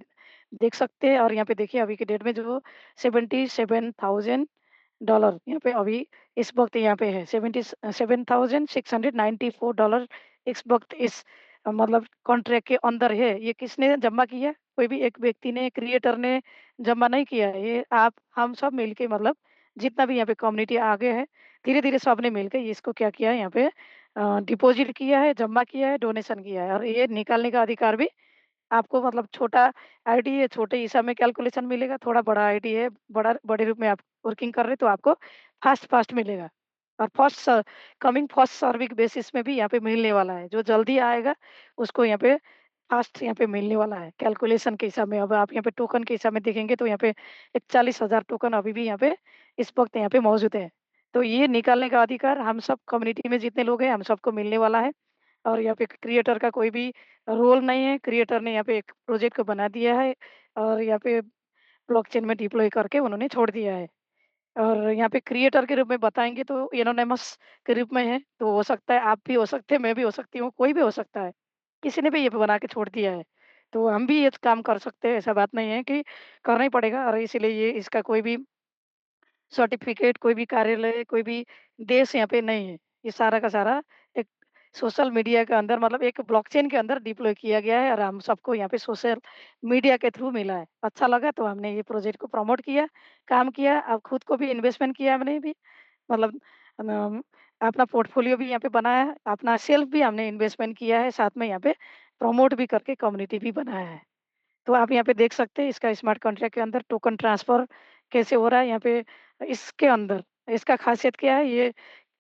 देख सकते हैं। और यहाँ पे देखिए अभी की डेट में जो $77,000 यहाँ पे अभी इस वक़्त यहाँ पे है, $77,694 इस वक़्त इस मतलब कॉन्ट्रैक्ट के अंदर है। ये किसने जमा किया? कोई भी एक व्यक्ति ने, क्रिएटर ने जमा नहीं किया है। ये आप हम सब मिलके मतलब जितना भी यहाँ पे कम्युनिटी आगे है, धीरे-धीरे सबने मिलके इसको क्या किया है यहाँ पे डिपॉज़िट किया है, जमा किया है, डोनेशन किया है, और ये निकालने का अधिकार भी आपको मतलब छोटा आईडी है, छोटे हिसाब में कैलकुलेशन मिलेगा, थोड़ा बड़ा आईडी है, बड़े रूप में आप वर्किंग कर रहे हैं तो आपको फ़ास्ट मिलेगा। और कमिंग फर्स्ट सर्विस बेसिस में भी यहाँ पे मिलने वाला है, जो जल्दी आएगा उसको यहाँ पे फ़ास्ट यहाँ पे मिलने वाला है, कैलकुलेशन के हिसाब में। अब आप यहाँ पे टोकन के हिसाब में देखेंगे तो यहाँ पे 41,000 टोकन अभी भी यहाँ पे इस वक़्त यहाँ पे मौजूद है। तो ये निकालने का अधिकार हम सब कम्युनिटी में जितने लोग हैं, हम सबको मिलने वाला है। और यहाँ पे क्रिएटर का कोई भी रोल नहीं है, क्रिएटर ने यहाँ पे एक प्रोजेक्ट को बना दिया है और यहाँ पे ब्लॉकचेन में डिप्लॉय करके उन्होंने छोड़ दिया है। और यहाँ पे क्रिएटर के रूप में बताएँगे तो एनोनिमस के रूप में है, तो हो सकता है आप भी हो सकते हैं, मैं भी हो सकती हूँ, कोई भी हो सकता है। किसी ने भी ये बना के छोड़ दिया है, तो हम भी ये काम कर सकते हैं, ऐसा बात नहीं है कि करना ही पड़ेगा। और इसीलिए ये इसका कोई भी सर्टिफ़िकेट, कोई भी कार्यालय, कोई भी देश यहाँ पे नहीं है। ये सारा का सारा एक सोशल मीडिया के अंदर मतलब एक ब्लॉकचेन के अंदर डिप्लॉय किया गया है और हम सबको यहाँ पे सोशल मीडिया के थ्रू मिला है। अच्छा लगा तो हमने ये प्रोजेक्ट को प्रमोट किया, काम किया, अब खुद को भी इन्वेस्टमेंट किया हमने भी, मतलब अम, अपना पोर्टफोलियो भी यहाँ पे बनाया है, अपना सेल्फ भी हमने इन्वेस्टमेंट किया है, साथ में यहाँ पे प्रमोट भी करके कम्युनिटी भी बनाया है। तो आप यहाँ पे देख सकते हैं इसका स्मार्ट कॉन्ट्रैक्ट के अंदर टोकन ट्रांसफ़र कैसे हो रहा है यहाँ पे इसके अंदर। इसका ख़ासियत क्या है ये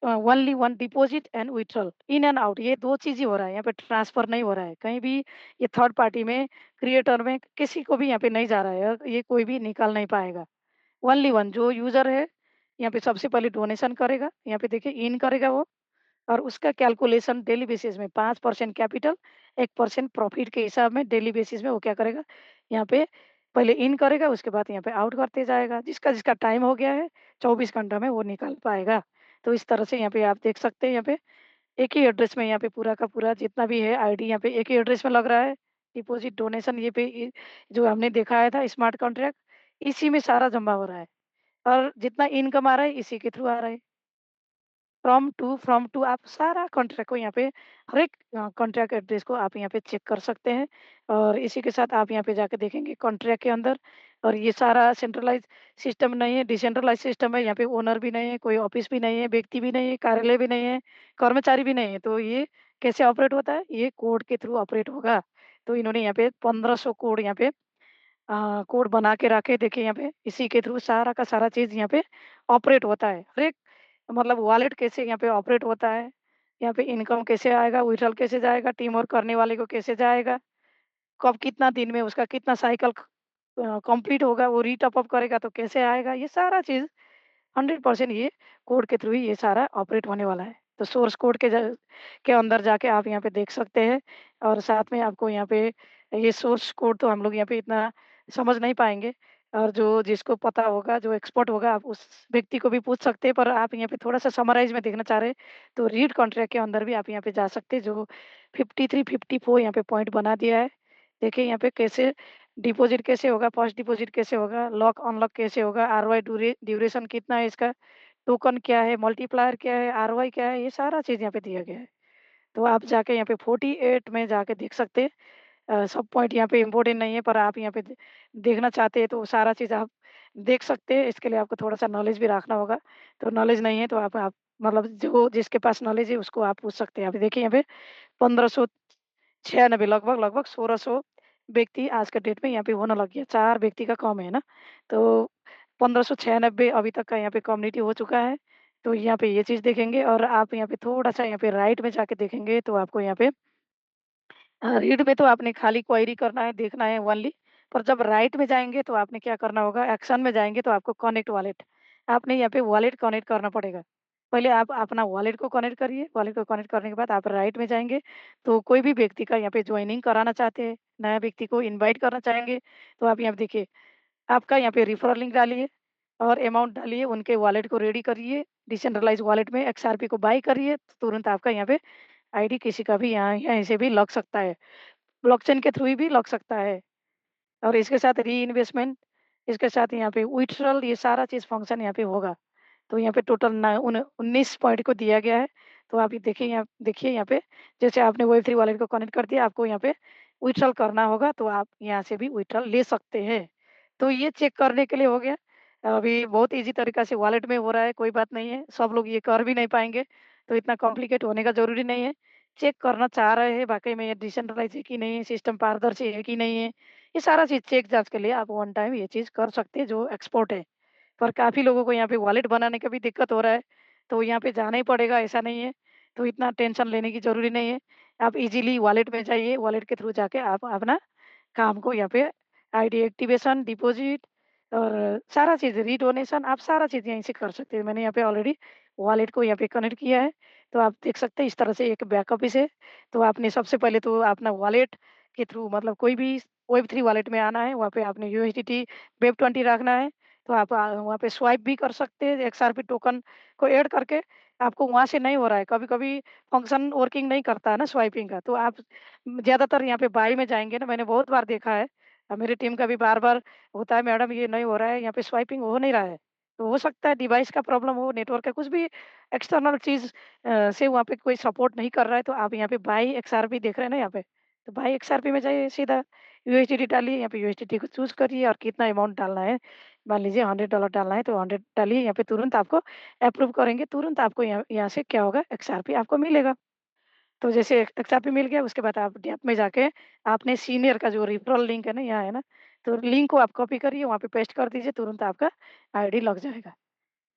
only one deposit and withdrawal, in and out, ये 2 चीज़ ही हो रहा है, यहाँ पे ट्रांसफ़र नहीं हो रहा है। कहीं भी ये थर्ड पार्टी में, क्रिएटर में किसी को भी यहाँ पे नहीं जा रहा है और ये कोई भी निकाल नहीं पाएगा। ओनली वन जो यूज़र है, यहाँ पे सबसे पहले डोनेशन करेगा, यहाँ पे देखिए इन करेगा वो, और उसका कैलकुलेशन डेली बेसिस में 5% कैपिटल, 1% प्रॉफ़िट के हिसाब में डेली बेसिस में वो क्या करेगा, यहाँ पे पहले इन करेगा, उसके बाद यहाँ पे आउट करते जाएगा। जिसका टाइम हो गया है, 24 घंटा में वो निकाल पाएगा। तो इस तरह से यहाँ पे आप देख सकते हैं, यहाँ पे एक ही एड्रेस में यहाँ पे पूरा का पूरा जितना भी है आईडी यहाँ पे एक ही एड्रेस में लग रहा है। डिपॉज़िट, डोनेशन ये पे इ जो हमने दिखाया था स्मार्ट कॉन्ट्रैक्ट, इसी में सारा जमा हो रहा है और जितना इनकम आ रहा है, इसी के थ्रू आ रहा है। फ्रॉम टू आप सारा कॉन्ट्रैक्ट को यहाँ पे हर एक कॉन्ट्रैक्ट एड्रेस को आप यहाँ पे चेक कर सकते हैं। और इसी के साथ आप यहाँ पे जाके देखेंगे कॉन्ट्रैक्ट के अंदर, और ये सारा सेंट्रलाइज़ सिस्टम नहीं है, डिसेंट्रलाइज़ सिस्टम है। यहाँ पे ओनर भी नहीं है, कोई ऑफ़िस भी नहीं है, व्यक्ति भी नहीं है, कार्यालय भी नहीं है, कर्मचारी भी नहीं है। तो ये कैसे ऑपरेट होता है? ये कोड के थ्रू ऑपरेट होगा। तो इन्होंने यहाँ पे 1500 कोड यहाँ पे कोड बना के रखे, देखिए यहाँ पे इसी के थ्रू सारा का सारा चीज़ यहाँ पे ऑपरेट होता है। हर एक मतलब वॉलेट कैसे यहाँ पे ऑपरेट होता है, यहाँ पे इनकम कैसे आएगा, विथड्रॉल कैसे जाएगा, टीम वर्क करने वाले को कैसे जाएगा, कब कितना दिन में उसका कितना साइकिल कंप्लीट होगा, वो री-टॉप अप करेगा तो कैसे आएगा, ये सारा चीज़ 100% ये कोड के थ्रू ही ये सारा ऑपरेट होने वाला है। तो सोर्स कोड के अंदर जाके आप यहाँ पे देख सकते हैं, और साथ में आपको यहाँ पे ये सोर्स कोड तो हम लोग यहाँ पे इतना समझ नहीं पाएँगे, और जो जिसको पता होगा, जो एक्सपर्ट होगा, आप उस व्यक्ति को भी पूछ सकते हैं। पर आप यहाँ पे थोड़ा-सा समराइज़ में देखना चाह रहे हैं, तो रीड कॉन्ट्रैक्ट के अंदर भी आप यहाँ पे जा सकते हैं, जो 53, 54 यहाँ पे पॉइंट बना दिया है। देखिए यहाँ पे कैसे डिपॉज़िट कैसे होगा, फर्स्ट डिपॉज़िट कैसे होगा, लॉक अनलॉक कैसे होगा, आरओआई ड्यूरेशन कितना है इसका, टोकन क्या है, मल्टीप्लायर क्या है, आरओआई क्या है, ये सारा चीज़ यहाँ पे दिया गया है। तो आप जाके यहाँ पे 48 में जाके देख सकते हैं। सब पॉइंट यहाँ पे इम्पोर्टेंट नहीं है, पर आप यहाँ पे देखना चाहते हैं तो सारा चीज़ आप देख सकते हैं। इसके लिए आपको थोड़ा-सा नॉलेज भी रखना होगा। तो नॉलेज नहीं है तो आप मतलब जो जिसके पास नॉलेज है उसको आप पूछ सकते हैं। अभी देखिए यहाँ पे 1596 लगभग 1600 व्यक्ति आज के डेट में यहाँ पे होने लग गया। 4 व्यक्ति का कम है ना, तो 1596 अभी तक का यहाँ पे कम्युनिटी हो चुका है। तो यहाँ पे ये चीज़ देखेंगे, और आप यहाँ पे थोड़ा-सा यहाँ पे राइट में जाके देखेंगे तो आपको यहाँ पे रीड में तो आपने खाली क्वेरी करना है, देखना है ओनली, पर जब राइट में जाएँगे तो आपने क्या करना होगा, एक्शन में जाएँगे तो आपको कनेक्ट वॉलेट, आपने यहाँ पे वॉलेट कनेक्ट करना पड़ेगा। पहले आप अपना वॉलेट को कनेक्ट करिए, वॉलेट को कनेक्ट करने के बाद आप राइट में जाएँगे, तो कोई भी व्यक्ति का यहाँ पे जॉइनिंग कराना चाहते हैं, नया व्यक्ति को इनवाइट करना चाहेंगे, तो आप यहाँ पे देखिए, आपका यहाँ पे रेफरल लिंक डालिए और अमाउंट डालिए, उनके वॉलेट को रेडी करिए, डिसेंट्रलाइज़ वॉलेट में एक्सआरपी को बाय करिए, तो तुरंत आपका यहाँ पे आईडी किसी का भी यहाँ यहीं से भी लग सकता है। ब्लॉकचेन के थ्रू भी लग सकता है। और इसके साथ री-इन्वेस्टमेंट, इसके साथ यहाँ पे विथड्रॉल, ये सारा चीज़ फंक्शन यहाँ पे होगा। तो यहाँ पे टोटल ना 19 पॉइंट को दिया गया है। तो आप ये देखिए यहाँ पे, जैसे आपने वेब3 वॉलेट को कनेक्ट कर दिया, आपको यहाँ पे विथड्रॉल करना होगा, तो आप यहाँ से भी विथड्रॉल ले सकते हैं। तो ये चेक करने के लिए हो गया। अभी बहुत ईज़ी तरीका से वॉलेट में हो रहा है, कोई बात नहीं है। सब लोग ये कर भी नहीं पाएँगे, तो इतना कॉम्प्लिकेट होने का ज़रूरी नहीं है। चेक करना चाह रहे हैं, वाक़ई में ये डिसेंट्रलाइज़ है कि नहीं है, सिस्टम पारदर्शी है कि नहीं है, ये सारा चीज़ चेक जाँच के लिए आप वन टाइम ये चीज़ कर सकते हैं जो एक्सपर्ट है। पर काफ़ी लोगों को यहाँ पे वॉलेट बनाने का भी दिक्कत हो रहा है, तो यहाँ पे जाना ही पड़ेगा, ऐसा नहीं है। तो इतना टेंशन लेने की ज़रूरी नहीं है। आप इज़िली वॉलेट में जाइए, वॉलेट के थ्रू जाके आप अपना काम को यहाँ पे आईडी एक्टिवेशन, डिपॉज़िट और सारा चीज़ री-डोनेशन, आप सारा चीज़ यहीं से कर सकते हैं। मैंने यहाँ पे ऑलरेडी वॉलेट को यहाँ पे कनेक्ट किया है, तो आप देख सकते हैं इस तरह से एक बैकअप इसे। तो आपने सबसे पहले तो अपना वॉलेट के थ्रू, मतलब कोई भी वेब3 वॉलेट में आना है, वहाँ पे आपने यूएसडीटी वेब20 रखना है, तो आप वहाँ पे स्वाइप भी कर सकते हैं, एक्सआरपी टोकन को ऐड करके। आपको वहाँ से नहीं हो रहा है, कभी-कभी फंक्शन वर्किंग नहीं करता है ना स्वाइपिंग का, तो आप ज़्यादातर यहाँ पे बाई में जाएँगे ना, मैंने बहुत बार देखा है। मेरी टीम का भी बार-बार होता है, मैडम ये नहीं हो रहा है, यहाँ पे स्वाइपिंग हो नहीं रहा है। तो हो सकता है डिवाइस का प्रॉब्लम हो, नेटवर्क का कुछ भी एक्सटर्नल चीज़ से वहाँ पे कोई सपोर्ट नहीं कर रहा है, तो आप यहाँ पे बाई एक्सआरपी देख रहे हैं ना यहाँ पे, तो बाई एक्सआरपी में जाइए सीधा, यूएसडीटी डालिए, यहाँ पे यूएसडीटी को चूज़ करिए और कितना अमाउंट डालना है। मान लीजिए $100 डालना है, तो 100 डालिए, यहाँ पे तुरंत आपको अप्रूव करेंगे, तुरंत आपको यहाँ यहाँ से क्या होगा, एक्सआरपी आपको मिलेगा। तो जैसे एक्सआरपी मिल गया, उसके बाद आप डैप में जाके आपने सीनियर का जो रेफरल लिंक है ना, यहाँ है ना, तो लिंक को आप कॉपी करिए, वहाँ पे पेस्ट कर दीजिए, तुरंत आपका आईडी लग जाएगा।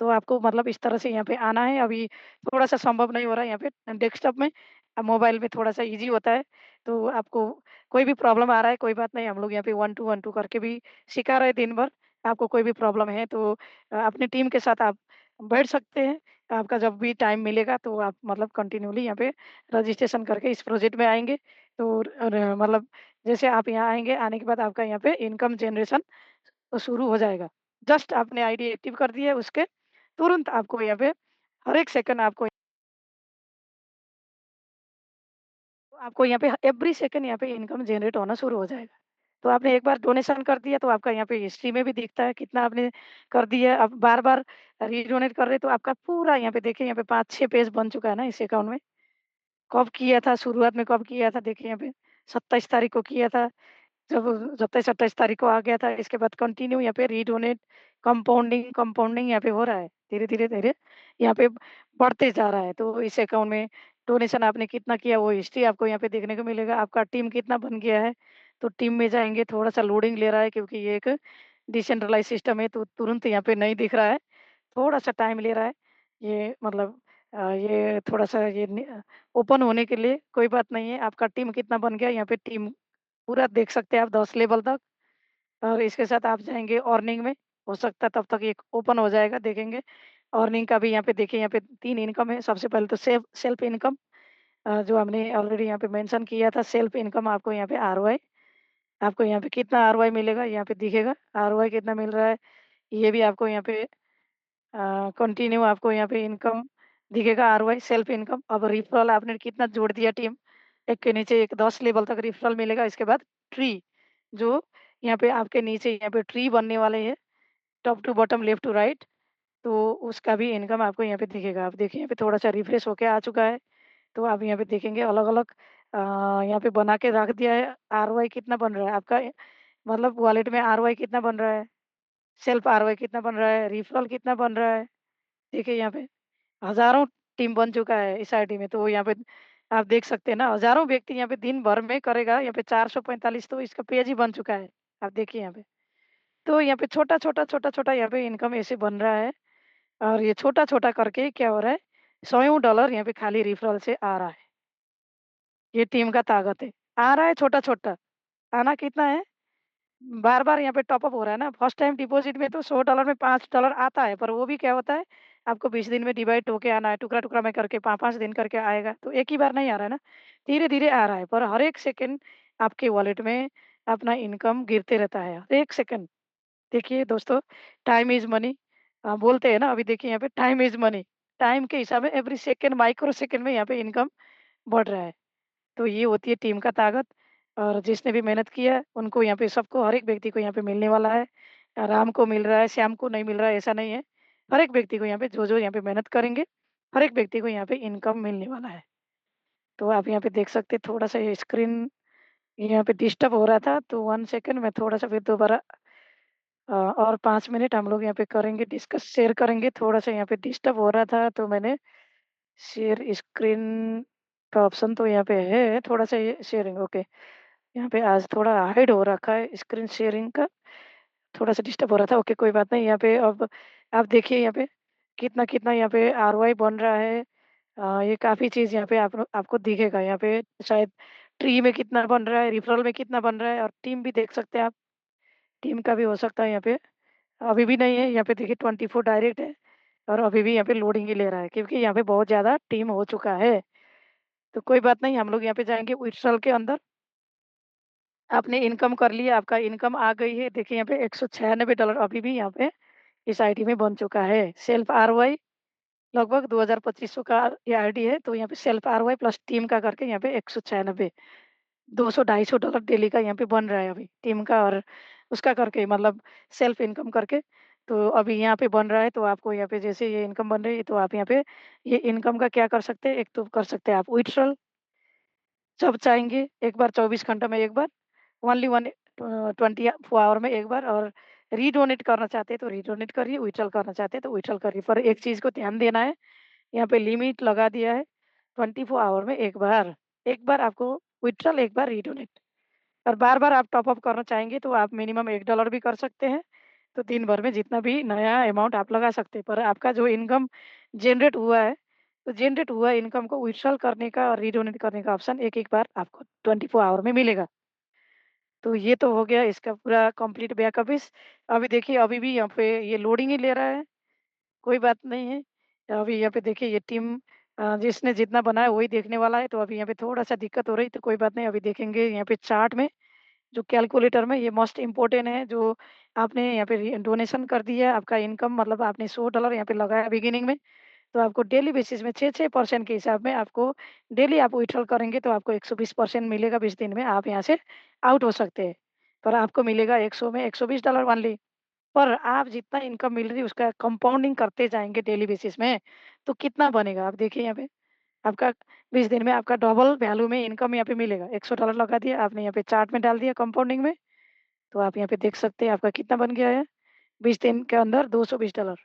तो आपको मतलब इस तरह से यहाँ पे आना है, अभी थोड़ा-सा संभव नहीं हो रहा है यहाँ पे डेस्कटॉप में। मोबाइल में थोड़ा-सा ईज़ी होता है, तो आपको कोई भी प्रॉब्लम आ रहा है, कोई बात नहीं, हम लोग यहाँ पे 1 2 करके भी सिखा रहे हैं दिन भर। आपको कोई भी प्रॉब्लम है तो अपनी टीम के साथ आप बैठ सकते हैं। आपका जब भी टाइम मिलेगा तो आप मतलब कंटिन्यूअली यहाँ पे रजिस्ट्रेशन करके इस प्रोजेक्ट में आएँगे। तो मतलब जैसे आप यहाँ आएँगे, आने के बाद आपका यहाँ पे इनकम जनरेशन शुरू हो जाएगा। जस्ट आपने आईडी एक्टिव कर दी है, उसके तुरंत आपको यहाँ पे हर एक सेकंड आपको यहाँ पे एवरी सेकंड यहाँ पे इनकम जनरेट होना शुरू हो जाएगा। तो आपने एक बार डोनेशन कर दिया तो आपका यहाँ पे हिस्ट्री में भी दिखता है कितना आपने कर दिया है। आप बार-बार रीडोनेट कर रहे हैं तो आपका पूरा यहाँ पे देखिए, यहाँ पे 5-6 पेज बन चुका है ना इस अकाउंट में। कब किया था, शुरुआत में कब किया था, देखिए यहाँ पे 27 तारीख को किया था। जब 27-28 तारीख को आ गया था, इसके बाद कंटिन्यू यहाँ पे रीडोनेट, कंपाउंडिंग कंपाउंडिंग यहाँ पे हो रहा है। धीरे-धीरे यहाँ पे बढ़ते जा रहा है। तो इस अकाउंट में डोनेशन आपने कितना किया, वो हिस्ट्री आपको यहाँ पे देखने को मिलेगा। आपका टीम कितना बन गया है, तो टीम में जाएँगे, थोड़ा-सा लोडिंग ले रहा है क्योंकि ये एक डिसेंट्रलाइज़ सिस्टम है, तो तुरंत यहाँ पे नहीं दिख रहा है। थोड़ा-सा टाइम ले रहा है। ये मतलब ये थोड़ा-सा ओपन होने के लिए, कोई बात नहीं है। आपका टीम कितना बन गया, यहाँ पे टीम पूरा देख सकते हैं आप 10 लेवल तक। और इसके साथ आप जाएँगे अर्निंग में, हो सकता है तब तक ये ओपन हो जाएगा, देखेंगे। अर्निंग का भी यहाँ पे देखिए, यहाँ पे 3 इनकम है। सबसे पहले तो सेल्फ इनकम, जो हमने ऑलरेडी यहाँ पे मेंशन किया था, सेल्फ इनकम आपको यहाँ पे आरओआई, आपको यहाँ पे कितना आरओआई मिलेगा, यहाँ पे दिखेगा। आरओआई कितना मिल रहा है, ये भी आपको यहाँ पे कंटिन्यू आपको यहाँ पे इनकम दिखेगा, आरओआई, सेल्फ इनकम। अब रेफरल आपने कितना जोड़ दिया टीम, एक के नीचे एक 10 लेवल तक रेफरल मिलेगा। इसके बाद ट्री, जो यहाँ पे आपके नीचे यहाँ पे ट्री बनने वाले हैं, top to bottom, left to right, तो उसका भी इनकम आपको यहाँ पे दिखेगा। आप देखिए यहाँ पे थोड़ा-सा रिफ्रेश होके आ चुका है, तो आप यहाँ पे देखेंगे अलग-अलग यहाँ पे बना के रख दिया है। आरओआई कितना बन रहा है आपका, मतलब वॉलेट में आरओआई कितना बन रहा है, सेल्फ आरओआई कितना बन रहा है, रेफरल कितना बन रहा है। देखिए यहाँ पे हज़ारों टीम बन चुका है इस आईडी में, तो यहाँ पे आप देख सकते हैं ना, हज़ारों व्यक्ति यहाँ पे दिन भर में करेगा, यहाँ पे 445 तो इसका पेज ही बन चुका है। आप देखिए यहाँ पे। तो यहाँ पे छोटा-छोटा, छोटा-छोटा यहाँ पे इनकम ऐसे बन रहा है और ये छोटा-छोटा करके क्या हो रहा है, सौयों डॉलर यहाँ पे खाली रेफरल से आ रहा है। ये टीम का ताकत है। आ रहा है छोटा-छोटा, आना कितना है, बार-बार यहाँ पे टॉप अप हो रहा है ना, फर्स्ट टाइम डिपॉज़िट में तो $100 में $5 आता है, पर वो भी क्या होता है, आपको 20 दिन में डिवाइड होके आना है, टुकड़ा-टुकड़ा में करके 5-5 दिन करके आएगा, तो एक ही बार नहीं आ रहा है ना, धीरे-धीरे आ रहा है, पर हर एक सेकंड आपके वॉलेट में अपना इनकम गिरते रहता है, हर एक सेकंड। देखिए दोस्तों, टाइम इज़ मनी बोलते हैं ना, अभी देखिए यहाँ पे टाइम इज़ मनी, टाइम के हिसाब में एवरी सेकंड, माइक्रो सेकंड में यहाँ पे इनकम बढ़ रहा है। तो ये होती है टीम का ताकत और जिसने भी मेहनत किया है, उनको यहाँ पे सबको हर एक व्यक्ति को यहाँ पे मिलने वाला है। राम को मिल रहा है, श्याम को नहीं मिल रहा है, ऐसा नहीं है। हर एक व्यक्ति को यहाँ पे जो-जो यहाँ पे मेहनत करेंगे, हर एक व्यक्ति को यहाँ पे इनकम मिलने वाला है। तो आप यहाँ पे देख सकते हैं थोड़ा-सा ये स्क्रीन यहाँ पे डिस्टर्ब हो रहा था, तो 1 सेकंड मैं थोड़ा-सा फिर दोबारा और 5 मिनट हम लोग यहाँ पे करेंगे डिस्कस शेयर करेंगे। थोड़ा-सा यहाँ पे डिस्टर्ब हो रहा था, तो मैंने शेयर स्क्रीन का ऑप्शन तो यहाँ पे है, थोड़ा-सा ये शेयरिंग ओके। यहाँ पे आज थोड़ा हाइड हो रखा है स्क्रीन शेयरिंग का, थोड़ा-सा डिस्टर्ब हो रहा था, ओके कोई बात नहीं। यहाँ पे अब आप देखिए यहाँ पे कितना-कितना यहाँ पे आरओआई बन रहा है। ये काफ़ी चीज़ यहाँ पे आपको दिखेगा यहाँ पे शायद ट्री में कितना बन रहा है, रेफरल में कितना बन रहा है और टीम भी देख सकते हैं आप, टीम का भी हो सकता है यहाँ पे। अभी भी नहीं है, यहाँ पे देखिए 24 डायरेक्ट है और अभी भी यहाँ पे लोडिंग ही ले रहा है क्योंकि यहाँ पे बहुत ज़्यादा टीम हो चुका है। तो कोई बात नहीं, हम लोग यहाँ पे जाएँगे विथड्रॉल के अंदर। आपने इनकम कर लिया, आपका इनकम आ गई है। देखिए यहाँ पे $196 अभी भी यहाँ पे इस आईडी में बन चुका है। सेल्फ आरओआई लगभग 2200-2500 का ये आईडी है, तो यहाँ पे सेल्फ आरओआई प्लस टीम का करके यहाँ पे 196 $200-250 डेली का यहाँ पे बन रहा है अभी टीम का और उसका करके मतलब सेल्फ इनकम करके। तो अभी यहाँ पे बन रहा है, तो आपको यहाँ पे जैसे ये इनकम बन रही है, तो आप यहाँ पे ये इनकम का क्या कर सकते हैं, एक तो कर सकते हैं आप विथड्रॉल जब चाहेंगे, एक बार 24 घंटा में एक बार, ओनली 24 आवर में एक बार और रीडोनेट करना चाहते हैं तो रीडोनेट करिए, विथड्रॉल करना चाहते हैं तो विथड्रॉल करिए। पर एक चीज़ को ध्यान देना है, यहाँ पे लिमिट लगा दिया है 24 आवर में एक बार आपको विथड्रॉल, एक बार रीडोनेट और बार-बार आप टॉप अप करना चाहेंगे तो आप मिनिमम $1 भी कर सकते हैं। तो दिन भर में जितना भी नया अमाउंट आप लगा सकते हैं। पर आपका जो इनकम जनरेट हुआ है, तो जनरेट हुआ इनकम को विथड्रॉल करने का और रीडोनेट करने का ऑप्शन एक-एक बार आपको 24 आवर में मिलेगा। तो ये तो हो गया इसका पूरा कंप्लीट बैकअप अभी देखिए अभी भी यहाँ पे ये लोडिंग ही ले रहा है, कोई बात नहीं है। अभी यहाँ पे देखिए ये टीम जिसने जितना बनाया वही देखने वाला है, तो अभी यहाँ पे थोड़ा-सा दिक्कत हो रही तो कोई बात नहीं, अभी देखेंगे यहाँ पे चार्ट में जो कैलकुलेटर में ये मोस्ट इम्पोर्टेंट है, जो आपने यहाँ पे डोनेशन कर दिया, आपका इनकम मतलब आपने $100 यहाँ पे लगाया बिगिनिंग में, तो आपको डेली बेसिस में 6-6% के हिसाब में आपको डेली आप विथड्रॉल करेंगे तो आपको 120% मिलेगा 20 दिन में, आप यहाँ से आउट हो सकते हैं। पर आपको मिलेगा 100 में $120 ओनली। पर आप जितना इनकम मिल रही है उसका कंपाउंडिंग करते जाएँगे डेली बेसिस में, तो कितना बनेगा? आप देखिए यहाँ पे, आपका 20 दिन में आपका डबल वैल्यू में इनकम यहाँ पे मिलेगा। $100 लगा दिया, आपने यहाँ पे चार्ट में डाल दिया कंपाउंडिंग में, तो आप यहाँ पे देख सकते हैं आपका कितना बन गया है, 20 दिन के अंदर $220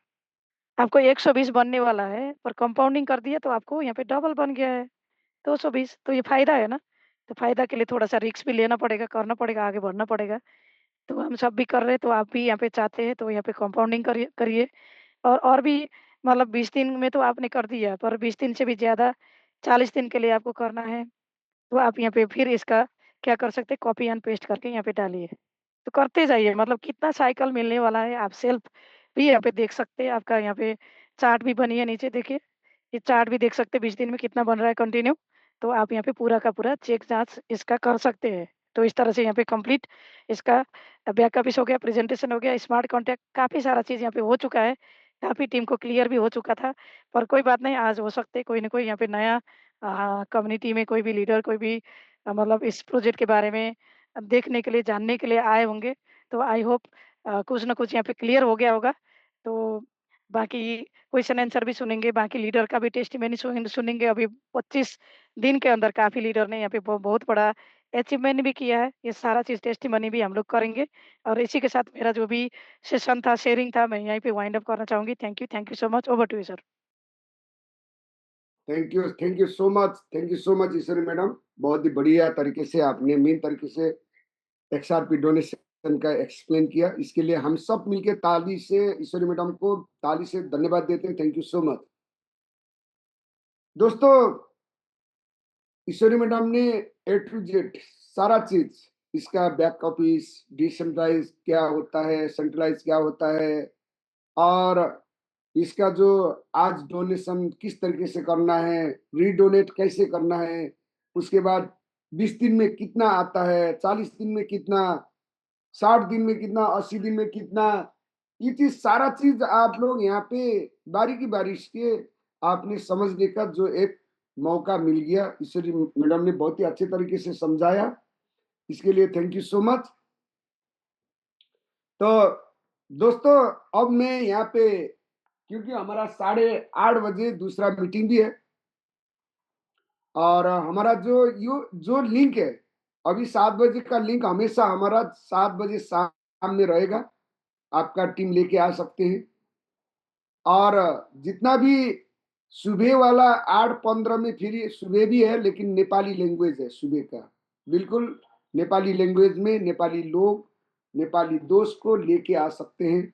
आपको 120 बनने वाला है, पर कंपाउंडिंग कर दिया तो आपको यहाँ पे डबल बन गया है, 220 तो ये फ़ायदा है ना? तो फ़ायदा के लिए थोड़ा-सा रिस्क भी लेना पड़ेगा, करना पड़ेगा, आगे बढ़ना पड़ेगा। तो हम सब भी कर रहे हैं, तो आप भी यहाँ पे चाहते हैं तो यहाँ पे कंपाउंडिंग करिए करिए और भी मतलब 20 दिन में तो आपने कर दिया, पर 20 दिन से भी ज़्यादा 40 दिन के लिए आपको करना है, तो आप यहाँ पे फिर इसका क्या कर सकते हैं, कॉपी एंड पेस्ट करके यहाँ पे डालिए। तो करते जाइए मतलब कितना साइकिल मिलने वाला है, आप सेल्फ भी यहाँ पे देख सकते हैं, आपका यहाँ पे चार्ट भी बनी है नीचे देखिए, ये चार्ट भी देख सकते हैं 20 दिन में कितना बन रहा है कंटिन्यू, तो आप यहाँ पे पूरा का पूरा चेक जाँच इसका कर सकते हैं। तो इस तरह से यहाँ पे कंप्लीट इसका बैकअप हो गया, प्रेजेंटेशन हो गया, स्मार्ट कॉन्टैक्ट काफ़ी सारा चीज़ यहाँ पे हो चुका है, काफ़ी टीम को क्लियर भी हो चुका था, पर कोई बात नहीं आज हो सकते हैं कोई न कोई यहाँ पे नया कम्युनिटी में कोई भी लीडर कोई भी मतलब इस प्रोजेक्ट के बारे में देखने के लिए, जानने के लिए आए होंगे, तो आई होप कुछ ना कुछ यहाँ पे क्लियर हो गया होगा। तो बाकी क्वेश्चन आंसर भी सुनेंगे, बाकी लीडर का भी टेस्टिमनी सुनेंगे। अभी 25 दिन के अंदर काफ़ी लीडर ने यहाँ पे बहुत बड़ा अचीवमेंट भी किया है। ये सारा चीज़ टेस्टिमनी भी हम लोग करेंगे और इसी के साथ मेरा जो भी सेशन था, शेयरिंग था, मैं यहीं पे वाइंड अप करना चाहूँगी। Thank you so much. Over to you sir. Thank you so much Ishwari madam. बहुत ही बढ़िया तरीके से आपने मेन तरीके से XRP डोनेशन का एक्सप्लेन किया। इसके लिए हम सब मिलके ताली से ईश्वरी मैडम को ताली से धन्यवाद देते हैं। Thank you so much. दोस्तों, ईश्वरी मैडम ने A to Z सारा चीज इसका बैक ऑफिस, डिसेंट्रलाइज क्या होता है, सेंट्रलाइज क्या होता है, और इसका जो आज डोनेशन किस तरीके से करना है, रीडोनेट कैसे करना है, उसके बाद 20 दिन में कितना आता है, 40 दिन में कितना, 60 दिन में कितना, 80 दिन में कितना, ये चीज सारा चीज आप लोग यहाँ पे बारीकी बारिश के आपने समझने का जो एक मौका मिल गया। ईश्वरी मैडम ने बहुत ही अच्छे तरीके से समझाया, इसके लिए थैंक यू सो मच। तो दोस्तों अब मैं यहाँ पे, क्योंकि हमारा 8:30 बजे दूसरा मीटिंग भी है, और हमारा जो लिंक है अभी 7 बजे का लिंक हमेशा हमारा 7 बजे शाम में रहेगा, आपका टीम लेके आ सकते हैं। और जितना भी सुबह वाला 8:15 में फिर सुबह भी है, लेकिन नेपाली लैंग्वेज है सुबह का, बिल्कुल नेपाली लैंग्वेज में नेपाली लोग नेपाली दोस्त को लेके आ सकते हैं।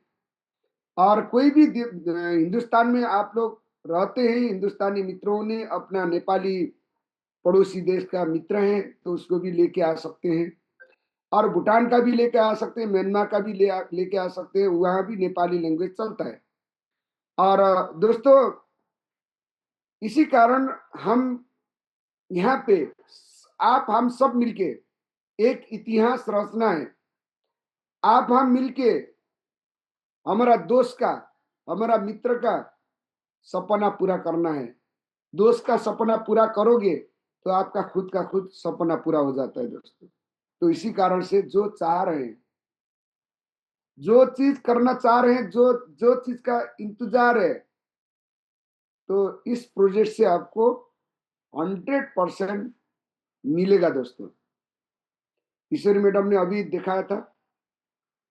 और कोई भी हिंदुस्तान में आप लोग रहते हैं, हिंदुस्तानी मित्रों ने अपना नेपाली पड़ोसी देश का मित्र है तो उसको भी लेके आ सकते हैं, और भूटान का भी लेके आ सकते हैं, म्यांमार का भी लेके आ सकते हैं, वहां भी नेपाली लैंग्वेज चलता है। और दोस्तों इसी कारण हम यहाँ पे आप हम सब मिलके एक इतिहास रचना है। आप हम मिलके हमारा दोस्त का, हमारा मित्र का सपना पूरा करना है। दोस्त का सपना पूरा करोगे तो आपका खुद का खुद सपना पूरा हो जाता है दोस्तों। तो इसी कारण से जो चाह रहे हैं, जो चीज करना चाह रहे हैं, जो जो चीज का इंतजार है, तो इस प्रोजेक्ट से आपको 100% मिलेगा दोस्तों। ईश्वरी मैडम ने अभी दिखाया था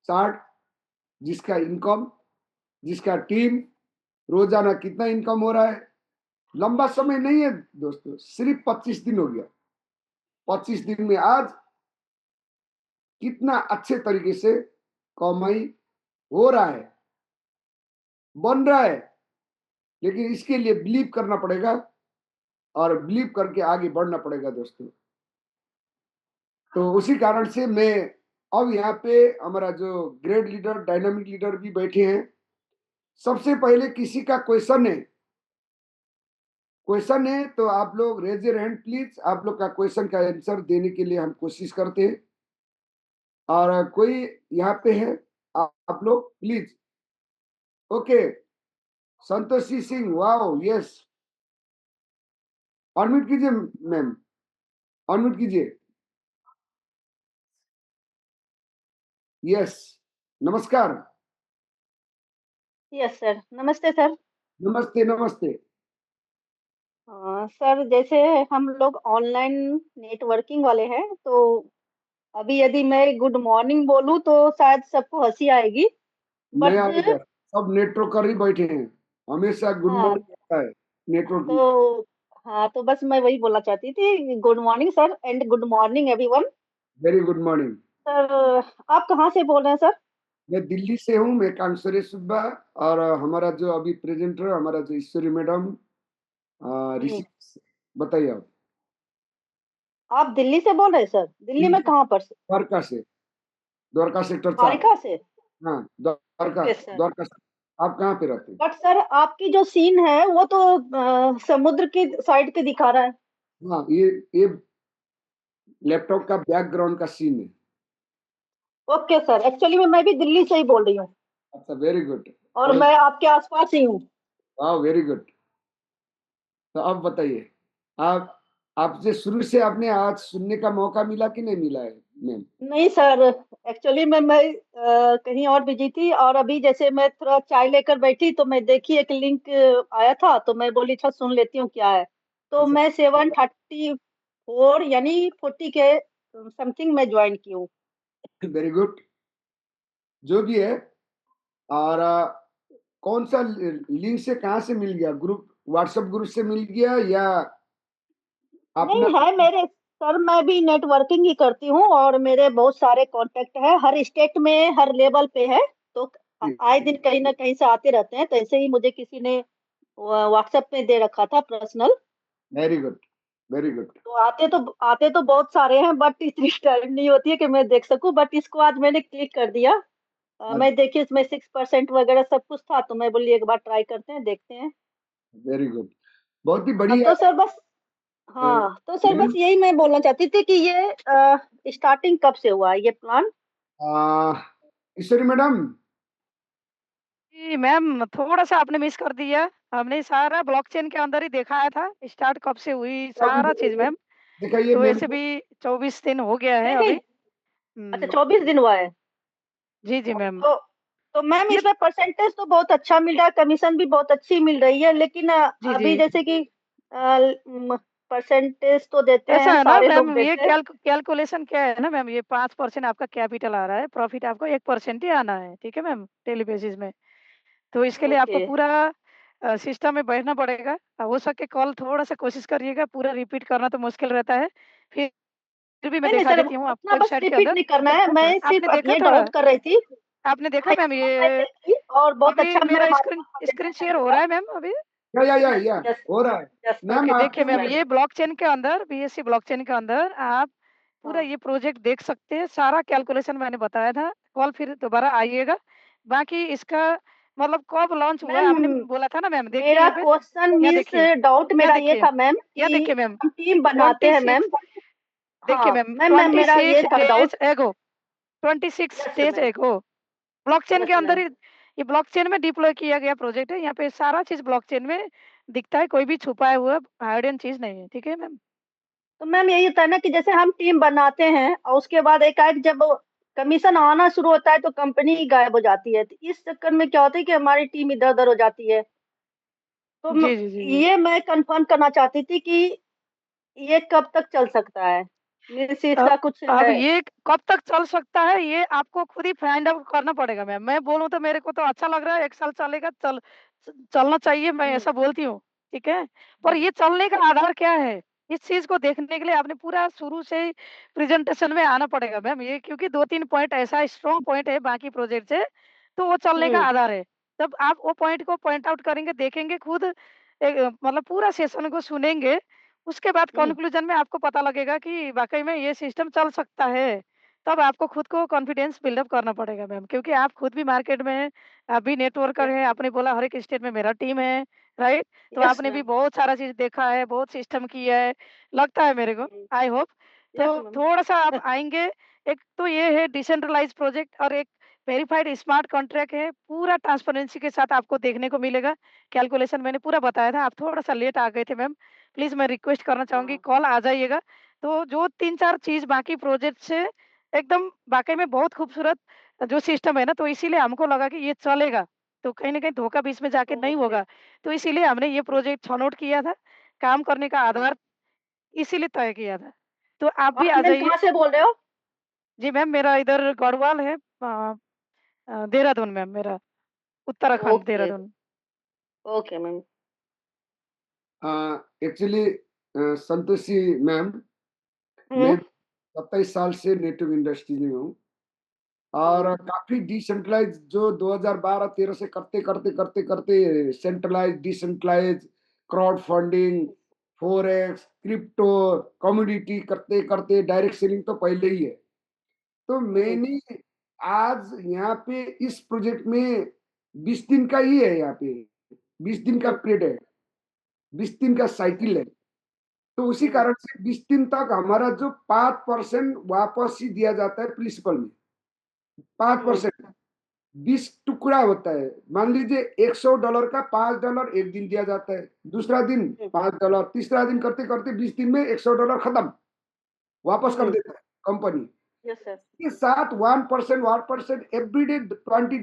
चार्ट, जिसका इनकम, जिसका टीम रोजाना कितना इनकम हो रहा है। लंबा समय नहीं है दोस्तों, सिर्फ 25 दिन हो गया। 25 दिन में आज कितना अच्छे तरीके से कमाई हो रहा है, बन रहा है। लेकिन इसके लिए बिलीव करना पड़ेगा और बिलीव करके आगे बढ़ना पड़ेगा दोस्तों। तो उसी कारण से मैं अब यहाँ पे हमारा जो ग्रेड लीडर, डायनामिक लीडर भी बैठे हैं। सबसे पहले किसी का क्वेश्चन है तो आप लोग रेज योर हैंड प्लीज। आप लोग का क्वेश्चन का आंसर देने के लिए हम कोशिश करते हैं। और कोई यहाँ पे है, आप लोग please. Okay, Santoshi Singh, wow, yes, unmute कीजिए मैम, अनम्यूट कीजिए। यस, नमस्कार। यस सर, नमस्ते सर। नमस्ते नमस्ते। सर जैसे हम लोग ऑनलाइन नेटवर्किंग वाले हैं, तो अभी यदि मैं गुड मॉर्निंग बोलूं तो शायद सबको हंसी आएगी, नहीं बट आएगा, सब नेटवर्क कर ही बैठे हैं, हमेशा गुड हाँ मॉर्निंग होता है नेटवर्क। तो हाँ तो बस मैं वही बोलना चाहती थी, good morning sir and good morning everyone. Very good morning. Sir आप कहाँ से बोल रहे हैं सर? मैं दिल्ली से हूँ, मैं कांसुरे सुब्बा। और हमारा जो अभी प्रेजेंटर, हमारा जो ईश्वरी मैडम, हम्म, ऋषि, बताइए आप। आप दिल्ली से बोल रहे हैं सर? दिल्ली में दिल्ली, कहाँ पर से? द्वारका से, द्वारका सेक्टर 4। द्वारिका से? हाँ, द्वारका, ओके सर। द्वारका से। आप कहाँ पे रहते हैं? बट सर आपकी जो सीन है वो तो समुद्र की साइड के दिखा रहा है। हाँ, ये लैपटॉप का बैकग्राउंड का सीन है। ओके सर, एक्चुअली मैं भी दिल्ली से ही बोल रही हूँ अच्छा, वेरी गुड। और मैं आपके आसपास ही हूँ। हाँ, वेरी गुड। तो अब बताइए, आप आपसे शुरू से आपने आज सुनने का मौका मिला कि नहीं मिला है मैम? नहीं सर, एक्चुअली मैं कहीं और बिजी थी, और अभी जैसे मैं थोड़ा चाय लेकर बैठी तो मैं देखी एक लिंक आया था, तो मैं बोली अच्छा सुन लेती हूँ क्या है। तो अच्छा, मैं 7:34 यानी 40 के समथिंग में ज्वाइन की हूँ। वेरी गुड, जो भी है। और कौन सा लिंक से, कहाँ से मिल गया? ग्रुप, व्हाट्सएप ग्रुप से मिल गया या अपना? नहीं है मेरे सर, मैं भी नेटवर्किंग ही करती हूँ और मेरे बहुत सारे कांटेक्ट है, हर स्टेट में हर लेवल पे है। तो आए दिन कहीं ना कहीं से आते रहते हैं, तो ऐसे ही मुझे किसी ने व्हाट्सएप पे दे रखा था personal. Very good, very good. तो आते तो बहुत सारे हैं, बट इतनी टाइम नहीं होती है कि मैं देख सकूं। बट इसको आज मैंने क्लिक कर दिया। मैं देखी इसमें 6% वगैरह सब कुछ था, तो मैं बोली एक बार ट्राई करते हैं, देखते हैं। वेरी गुड, बहुत ही बढ़िया तो सर बस, है। हाँ तो सर मैम, बस यही मैं बोलना चाहती थी कि ये स्टार्टिंग कब से हुआ है ये प्लान? ईश्वरी मैडम, जी मैम, थोड़ा-सा आपने मिस कर दिया। हमने सारा ब्लॉकचेन के अंदर ही दिखाया था, स्टार्ट कब से हुई अभी सारा चीज़ मैम। दिखाइए तो मेरे ऐसे को। भी 24 दिन हो गया है नहीं अभी। नहीं, अच्छा हुँ। 24 दिन हुआ है। जी, जी मैम। तो तो मैम ये इसमें परसेंटेज तो बहुत अच्छा मिल रहा है, कमीशन भी बहुत अच्छी मिल रही है, लेकिन जी, अभी जी। जैसे कि परसेंटेज तो देते ऐसा हैं, है ना सारे लोग मैम, ये देते हैं। कैलकुलेशन क्या है ना मैम, ये 5% आपका कैपिटल आ रहा है, प्रॉफिट आपको 1% ही आना है, ठीक है मैम, डेली बेसिस में। तो इसके लिए आपको ओके। पूरा सिस्टम में बैठना पड़ेगा। हो सके कॉल थोड़ा-सा कोशिश करिएगा, पूरा रिपीट करना तो मुश्किल रहता है। फिर भी मैं नहीं नहीं दिखा सर, देती हूँ आपको उतना बस वेबसाइट के रिपीट अंदर। नहीं करना है, मैं आपने सिर्फ देखा ये थोड़ा? डाउट कर रही थी। आपने देखा हाँ, मैम ये मैं ये देखी और बहुत अभी अच्छा मैं मेरा हमारे स्क्रीन पापा स्क्रीन देखना शेयर हो चाहेंगे। रहा है मैम अभी? या यस हो रहा है। Yes sir. मैम ओके, देखिए आपके मैम, ये ब्लॉकचेन के अंदर बीएससी ब्लॉकचेन के अंदर आप पूरा हाँ ये प्रोजेक्ट देख सकते हैं, सारा कैलकुलेशन मैंने बताया था। कॉल फिर दोबारा आइएगा। बाकी इसका मतलब कब लॉन्च हुआ है मैम, आपने बोला था ना मैम, देखिए मेरा यहाँ पे, क्वेश्चन यहाँ मीन्स देखिए, डाउट यहाँ मेरा ये देखिए, था मैम यहाँ कि देखिए मैम, हम टीम बनाते हैं मैम। 26 देखिए हाँ मैम, मैम मेरा ये 26 था डेज़ डाउट। एगो 26 यस डेज़ मैम। एगो ब्लॉकचेन के यस अंदर मैम। ही ये ब्लॉकचेन में डिप्लॉय किया गया प्रोजेक्ट है। यहाँ पे सारा चीज़ ब्लॉकचेन में दिखता है, कोई भी छुपाया हुआ हाइडन चीज़ नहीं है। ठीक है मैम? तो मैम यही होता है ना कि जैसे हम टीम बनाते हैं और उसके बाद एकाएक जब कमीशन आना शुरू होता है तो कंपनी ही गायब हो जाती है। तो इस चक्कर में क्या होता है कि हमारी टीम इधर-उधर हो जाती है। तो जी, जी, जी, जी। ये मैं कन्फर्म करना चाहती थी कि ये कब तक चल सकता है? मीन्स अब इसका कुछ अब है? ये कब तक चल सकता है, ये आपको खुद ही फाइंड आउट करना पड़ेगा मैम। मैं बोलूँ तो मेरे को तो अच्छा लग रहा है, 1 साल चलेगा, चलना चाहिए, मैं हुँ, ऐसा बोलती हूँ, ठीक है? पर हुँ, ये चलने का आधार क्या है? इस चीज़ को देखने के लिए आपने पूरा शुरू से ही प्रेज़ेंटेशन में आना पड़ेगा मैम, ये क्योंकि 2-3 पॉइंट ऐसा स्ट्रॉन्ग पॉइंट है बाकी प्रोजेक्ट से, तो वो चलने का हुँ, आधार है। जब आप वो पॉइंट को पॉइंट आउट करेंगे, देखेंगे खुद मतलब पूरा सेशन को सुनेंगे, उसके बाद हुँ, कन्क्लूज़न में आपको पता लगेगा कि वाक़ई में ये सिस्टम चल सकता है। तब आपको खुद को कॉन्फिडेंस बिल्डअप करना पड़ेगा मैम, क्योंकि आप खुद भी मार्केट में हैं, आप भी नेटवर्कर यस हैं, मैम, आपने बोला हर एक स्टेट में मेरा टीम है, राइट? तो यस आपने भी मैम, बहुत सारा चीज़ देखा है, बहुत सिस्टम किया है, लगता है मेरे को, हुँ, आई होप। यस तो मैम, थोड़ा-सा आप आएँगे, एक तो ये है डिसेंट्रलाइज़्ड प्रोजेक्ट और एक वेरिफाइड स्मार्ट कॉन्ट्रैक्ट है, पूरा ट्रांसपेरेंसी के साथ आपको देखने को मिलेगा। कैलकुलेशन मैंने पूरा बताया था, आप थोड़ा-सा लेट आ गए थे मैम। प्लीज़ मैं रिक्वेस्ट करना चाहूँगी, हाँ, कॉल आ जाइएगा। तो जो 3-4 चीज़ बाकी प्रोजेक्ट से एकदम वाक़ई में बहुत खूबसूरत जो सिस्टम है ना, तो इसीलिए हमको लगा कि ये चलेगा। तो कहीं न कहीं धोखा बीच में जाके नहीं ओके, होगा। तो इसीलिए हमने ये हुँ। प्रोजेक्ट छनौट किया था, काम करने का आधार इसीलिए तय किया था। तो आप भी आप आ मैम जाइए। कहाँ से बोल रहे हो? जी मैम, मेरा इधर गढ़वाल है, देहरादून मैम मेरा, Uttarakhand, okay, Dehradun. Okay ma'am. Actually Santoshi ma'am, हुँ, मैं 27 साल से नेटवर्क इंडस्ट्री में हूँ और हुँ, काफी डिसेंट्रलाइज जो 2012-13 से करते centralise decentralise crowd funding forex crypto commodity करते करते डायरेक्ट सेलिंग तो पहले ही है। तो हुँ, मैंने आज यहाँ पे इस प्रोजेक्ट में 20 दिन का ही है, यहाँ पे 20 दिन का हुँ, पीरियड है, 20 दिन का साइकिल है। तो उसी हुँ, कारण से 20 दिन तक हमारा जो 5% वापस ही दिया जाता है प्रिंसिपल में, पांच हुँ, परसेंट 20 टुकड़ा होता है। मान लीजिए $100 का $5 एक दिन दिया जाता है, दूसरा दिन हुँ, $5, तीसरा दिन करते करते 20 दिन में $100 खत्म, वापस कर हुँ, देता है कंपनी। Yes sir. के साथ 1% एवरी डे 20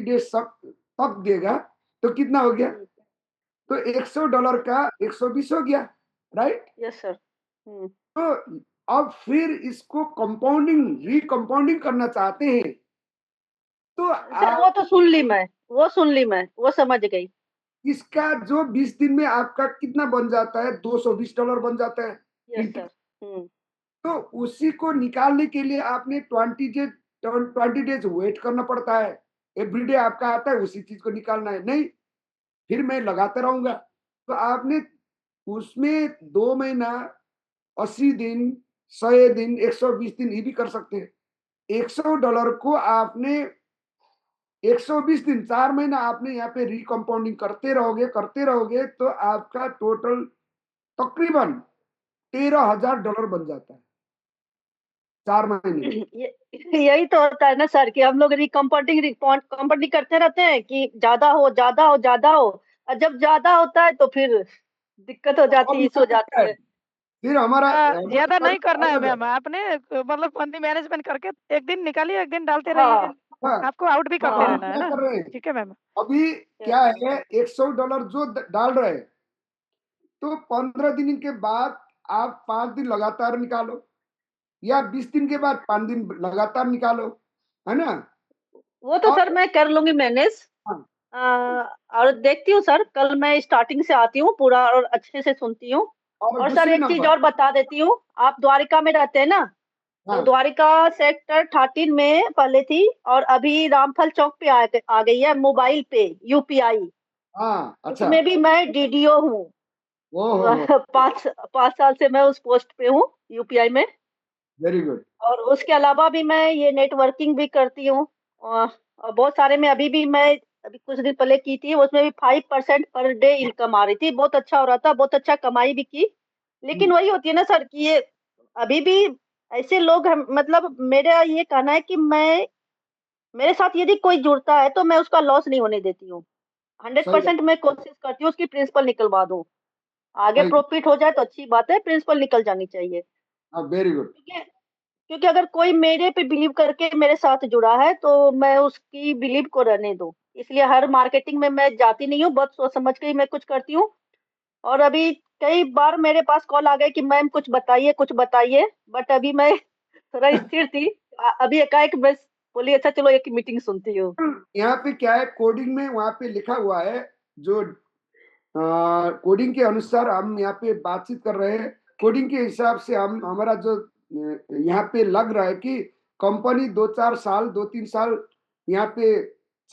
डेज तक देगा। तो कितना हो गया? हुँ, तो $100 का 120 हो गया, राइट? Yes sir. हुँ, तो अब फिर इसको कंपाउंडिंग रिकंपाउंडिंग करना चाहते हैं तो सर वो तो सुन ली मैं, वो समझ गई। इसका जो 20 दिन में आपका कितना बन जाता है, $220 बन जाता है यस इंटरेस्ट। सर। हुँ, तो उसी को निकालने के लिए आपने 20 डेज वेट करना पड़ता है। एवरीडे आपका आता है, उसी चीज को निकालना है नहीं, फिर मैं लगाते रहूंगा। तो आपने उसमें 2 महीना, 80 दिन, 100 दिन, 120 दिन ये भी कर सकते हैं। $100 को आपने 120 दिन, 4 महीना आपने यहाँ पे रिकम्पाउंडिंग करते रहोगे तो आपका टोटल तकरीबन $13,000 बन जाता है 4 महीने में। यही तो होता है ना सर कि हम लोग कंपाउंडिंग करते रहते हैं कि ज्यादा हो ज्यादा हो ज्यादा हो, और जब ज्यादा होता है तो फिर दिक्कत हो अब जाती है, इशू यहाँ हो पे क्या जाती है, है। फिर हमारा ज्यादा नहीं करना है अलग मैम, आपने मतलब फंडी मैनेजमेंट करके एक दिन निकालिए, एक दिन डालते रहिए, हाँ हाँ, आपको आउट भी अब करते हम रहना है क्या ना। कर रहे हैं ठीक है मैम। अभी, यस क्या सर। है, $100 जो डाल रहे हैं तो 15 दिन के बाद आप 5 दिन लगातार निकालो, या 20 दिन के बाद 5 दिन लगातार निकालो, है ना। वो तो और सर मैं कर लूंगी मैनेज। हाँ, और देखती हूँ सर, कल मैं स्टार्टिंग से आती हूँ पूरा और अच्छे से सुनती हूँ। और और सर दूसरी एक चीज नंबर, और बता देती हूँ, आप द्वारिका में रहते हैं ना, तो हाँ द्वारिका सेक्टर 13 में पहले थी और अभी रामफल चौक पे आ गई है मोबाइल पे यूपीआई। हाँ, अच्छा, उसमें भी मैं डीडीओ हूँ। वो हो, 5 साल से मैं उस पोस्ट पे हूँ यूपीआई में। वेरी गुड, और उसके अलावा भी मैं ये नेटवर्किंग भी करती हूँ। और बहुत सारे में अभी कुछ दिन पहले की थी, उसमें भी 5% पर डे इनकम आ रही थी, बहुत अच्छा हो रहा था, बहुत अच्छा कमाई भी की। लेकिन वही होती है ना सर कि ये अभी भी ऐसे लोग हम, मतलब मेरा ये कहना है कि मेरे साथ यदि कोई जुड़ता है तो मैं उसका लॉस नहीं होने देती हूँ। हंड्रेड सही बात, परसेंट मैं कोशिश करती हूँ उसकी प्रिंसिपल निकलवा दूँ। आगे सही, प्रॉफिट हो जाए तो अच्छी बात है, प्रिंसिपल निकल जानी चाहिए। हाँ, वेरी गुड, क्योंकि क्योंकि अगर कोई मेरे पे बिलीव करके मेरे साथ जुड़ा है तो मैं उसकी बिलीव को रहने दूं। इसलिए हर मार्केटिंग में मैं जाती नहीं हूँ, बहुत सोच समझ के ही मैं कुछ करती हूँ। और अभी कई बार मेरे पास कॉल आ गए कि मैम कुछ बताइए, बट अभी मैं थोड़ा स्थिर थी। अभी एकाएक बस बोली अच्छा चलो एक मीटिंग सुनती हूँ। यहाँ पे क्या है, कोडिंग में वहाँ पे लिखा हुआ है, जो कोडिंग के अनुसार हम यहाँ पे बातचीत कर रहे हैं, कोडिंग के हिसाब से हम हमारा जो यहाँ पे लग रहा है कि कंपनी 2-4 साल, 2-3 साल यहाँ पे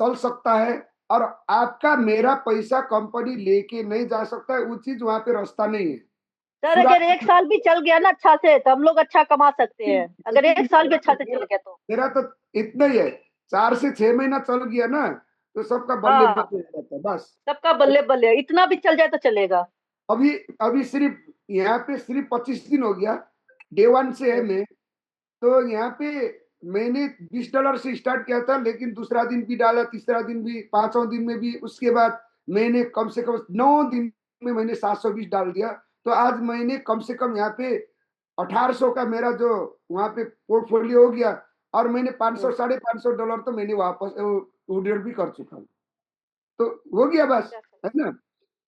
चल सकता है, और आपका मेरा पैसा कंपनी लेके नहीं जा सकता है, वो चीज वहाँ पे रास्ता नहीं है। सर अगर सुराग, 1 साल भी चल गया ना अच्छा से तो हम लोग अच्छा कमा सकते हैं, अगर लेकिन 1 साल भी अच्छा से चल गया तो। मेरा तो इतना ही है, 4 से 6 महीना चल गया ना तो सबका बल्ले हाँ, बल्ले हो जाता है बस। सबका बल्ले बल्ले, इतना भी चल जाए तो चलेगा। अभी अभी सिर्फ यहाँ पे सिर्फ 25 दिन हो गया, डे 1 से है यस। मैं, तो यहाँ पे मैंने $20 से स्टार्ट किया था, लेकिन दूसरा दिन भी डाला, तीसरा दिन भी, 5वां दिन में भी, उसके बाद मैंने कम से कम 9 दिन में मैंने 720 डाल दिया। तो आज मैंने कम से कम यहाँ पे 1800 का मेरा जो वहाँ पे पोर्टफोलियो हो गया, और मैंने 500, $550 तो मैंने वापस विड्रॉल भी कर चुका हूँ, तो हो गया बस, यस है ना।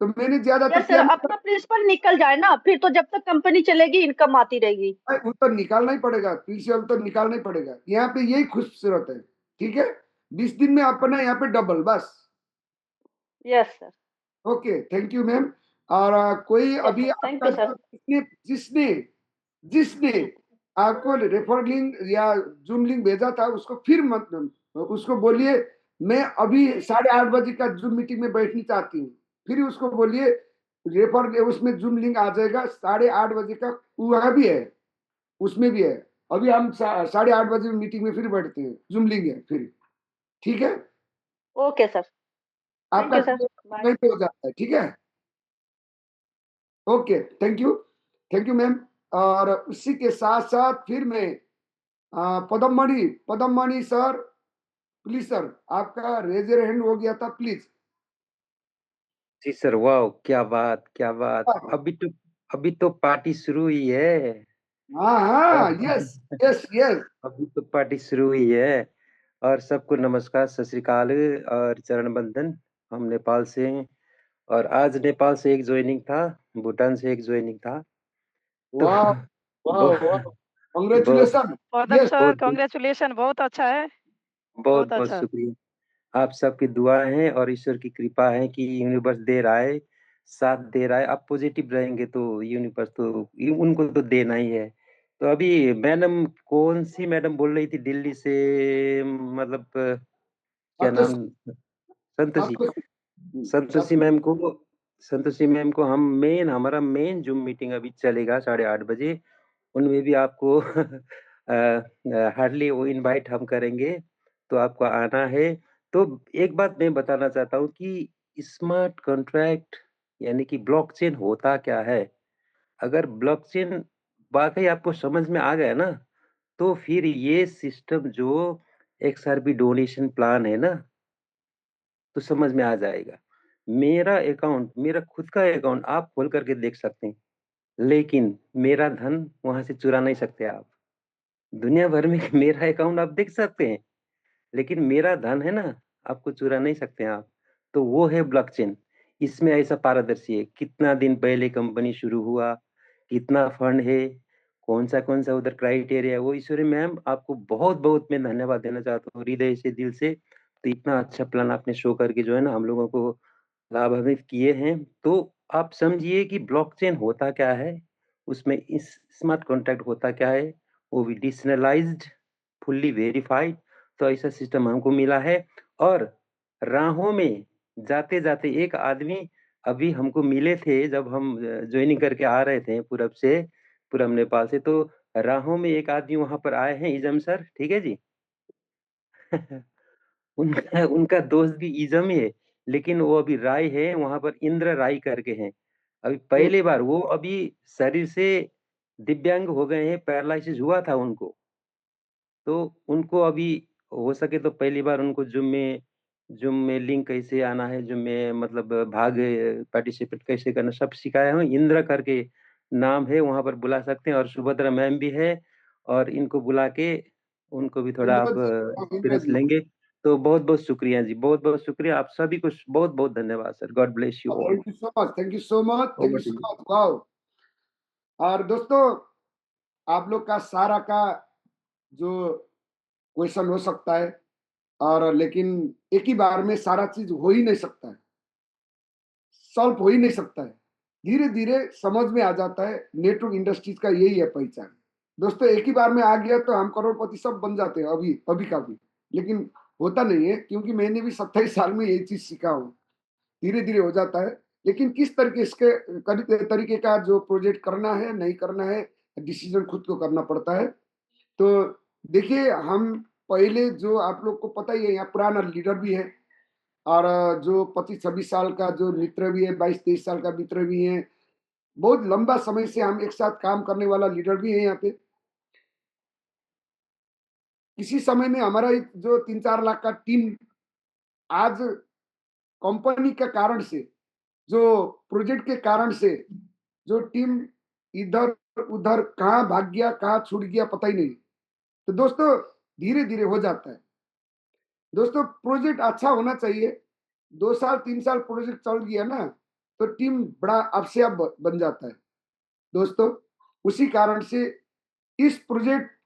तो मैंने ज्यादा तो यस सर, किया नहीं, अपना प्रिंसिपल निकल जाए ना, फिर तो जब तक कंपनी चलेगी इनकम आती रहेगी। वो तो निकालना ही पड़ेगा, प्रिंसिपल तो निकालना ही पड़ेगा, यहाँ पे यही खूबसूरत है। ठीक है, 20 दिन में अपना यहाँ पे डबल बस। Yes sir. Okay, thank you ma'am. और कोई यस अभी सर, थैंक आपका यू सर। जो जिसने जिसने जिसने आपको रेफर लिंक या जूम लिंक भेजा था उसको फिर मत, उसको बोलिए मैं अभी 8:30 बजे का जूम मीटिंग में बैठनी चाहती हूँ, फिर उसको बोलिए रेफर, उसमें जूम लिंक आ जाएगा 8:30 बजे का, वहाँ भी है, उसमें भी है। अभी हम 8:30 बजे मीटिंग में फिर बैठते हैं, जूम लिंक है फिर, ठीक है। ओके सर, थैंक आपका यू सर, बाय। नहीं पे हो जाता है, ठीक है। Okay, thank you ma'am. और उसी के साथ साथ फिर मैं पदम मणि सर, प्लीज सर, आपका रेजर हैंड हो गया था, प्लीज। जी सर, वाह क्या बात क्या बात। अभी तो पार्टी शुरू हुई है। हाँ हाँ, यस यस यस। अभी तो पार्टी शुरू हुई है। और सबको नमस्कार, सत श्री अकाल और चरण बंदन। हम नेपाल से हैं और आज नेपाल से एक ज्वाइनिंग था, भूटान से एक ज्वाइनिंग था। तो वाह वाह वाह, बहुत कांग्रेचुलेसन। पदम यस, सर बहुत कांग्रेचुलेशन, बहुत अच्छा है, बहुत बहुत बहुत अच्छा। शुक्रिया। आप सबकी दुआ है और ईश्वर की कृपा है कि यूनिवर्स दे रहा है, साथ दे रहा है। आप पॉजिटिव रहेंगे तो यूनिवर्स तो उनको तो देना ही है। तो अभी मैडम, कौन सी मैडम बोल रही थी दिल्ली से, मतलब क्या अब तो नाम, संतोषी, अब तो संतोषी मैम को संतोषी मैम को हमारा मेन जूम मीटिंग अभी चलेगा 8:30 बजे, उनमें भी आपको हार्डली वो इनवाइट हम करेंगे, तो आपको आना है। तो एक बात मैं बताना चाहता हूँ कि स्मार्ट कॉन्ट्रैक्ट यानी कि ब्लॉकचेन होता क्या है। अगर ब्लॉकचेन वाकई आपको समझ में आ गया ना, तो फिर ये सिस्टम जो XRP डोनेशन प्लान है ना, तो समझ में आ जाएगा। मेरा खुद का अकाउंट आप खोल करके देख सकते हैं, लेकिन मेरा धन वहां से चुरा नहीं सकते आप। दुनिया भर में मेरा अकाउंट आप देख सकते हैं, लेकिन मेरा धन है ना, आपको चुरा नहीं सकते आप। तो वो है ब्लॉकचेन। इसमें ऐसा पारदर्शी है, कितना दिन पहले कंपनी शुरू हुआ, कितना फंड है, कौन सा उधर क्राइटेरिया, वो ईश्वरी मैम आपको बहुत बहुत मैं धन्यवाद देना चाहता हूँ हृदय से, दिल से। तो इतना अच्छा प्लान आपने शो करके जो है ना हम लोगों को लाभान्वित किए हैं। तो आप समझिए कि ब्लॉकचेन होता क्या है, उसमें इस स्मार्ट कॉन्ट्रैक्ट होता क्या है, वो भी डिसेंट्रलाइज्ड, फुल्ली वेरीफाइड। तो ऐसा सिस्टम हमको मिला है। और राहों में जाते जाते एक आदमी अभी हमको मिले थे, जब हम ज्वाइनिंग करके आ रहे थे पूरब नेपाल से, तो राहों में एक आदमी वहां पर आए हैं, इजम सर, ठीक है जी। उनका उनका दोस्त भी इजम ही है, लेकिन वो अभी राय है वहां पर, इंद्र राय करके हैं। अभी पहली बार वो अभी शरीर से दिव्यांग हो गए हैं, पैरालिसिस हुआ था उनको। तो उनको अभी हो सके तो पहली बार उनको जूम में लिंक कैसे आना है, जूम में मतलब भाग पार्टिसिपेट कैसे करना, सब सिखाया हूँ। इंद्र करके नाम है, वहां पर बुला सकते हैं। और सुभद्रा मैम भी है, और इनको बुला के उनको भी थोड़ा आप इंद्र एक्सपीरियंस जी, लेंगे। तो बहुत बहुत शुक्रिया जी, बहुत बहुत शुक्रिया। आप सभी को बहुत बहुत धन्यवाद sir. God bless you all. Thank you so much, thank you so much, thank you over to so you. Much, wow. और दोस्तों, आप लोग का सारा का जो क्वेश्चन हो सकता है, और लेकिन एक ही बार में सारा चीज हो ही नहीं सकता है, सॉल्व हो ही नहीं सकता है। धीरे धीरे समझ में आ जाता है। नेटवर्क इंडस्ट्रीज का यही है पहचान। दोस्तों, एक ही बार में आ गया तो हम करोड़पति सब बन जाते हैं अभी अभी का भी, लेकिन होता नहीं है, क्योंकि मैंने भी 27 साल में ये चीज सीखा हूँ। धीरे धीरे हो जाता है, लेकिन किस तरीके का जो प्रोजेक्ट करना है नहीं करना है, डिसीजन खुद को करना पड़ता है। तो देखिए, हम पहले जो आप लोग को पता ही है, यहाँ पुराना लीडर भी है, और जो 25-26 साल का जो मित्र भी है, 22-23 साल का मित्र भी है, बहुत लंबा समय से हम एक साथ काम करने वाला लीडर भी है यहाँ पे। किसी समय में हमारा जो 3-4 लाख का टीम आज कंपनी के कारण से, जो प्रोजेक्ट के कारण से, जो टीम इधर उधर कहाँ भाग गया, कहाँ छूट गया, पता ही नहीं। तो दोस्तों, धीरे धीरे हो जाता है। दोस्तों, प्रोजेक्ट अच्छा होना चाहिए। 2 साल 3 साल प्रोजेक्ट चल गया ना, तो टीम बड़ा आपसे अब बन जाता है। दोस्तों, उसी कारण से इस प्रोजेक्ट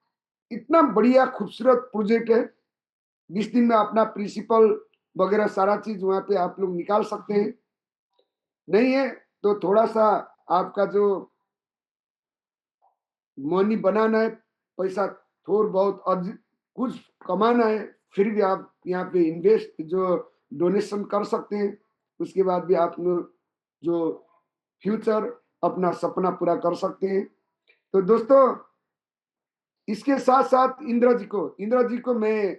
इतना बढ़िया खूबसूरत प्रोजेक्ट है। 20 दिन में अपना प्रिंसिपल वगैरह सारा चीज वहां पे आप लोग निकाल सकते हैं। नहीं है तो थोड़ा सा आपका जो मनी बनाना है, पैसा थोड़ा बहुत कुछ कमाना है, फिर भी आप यहाँ पे इन्वेस्ट जो डोनेशन कर सकते हैं। उसके बाद भी आप लोग जो फ्यूचर अपना सपना पूरा कर सकते हैं। तो दोस्तों, इसके साथ साथ इंदिरा जी को मैं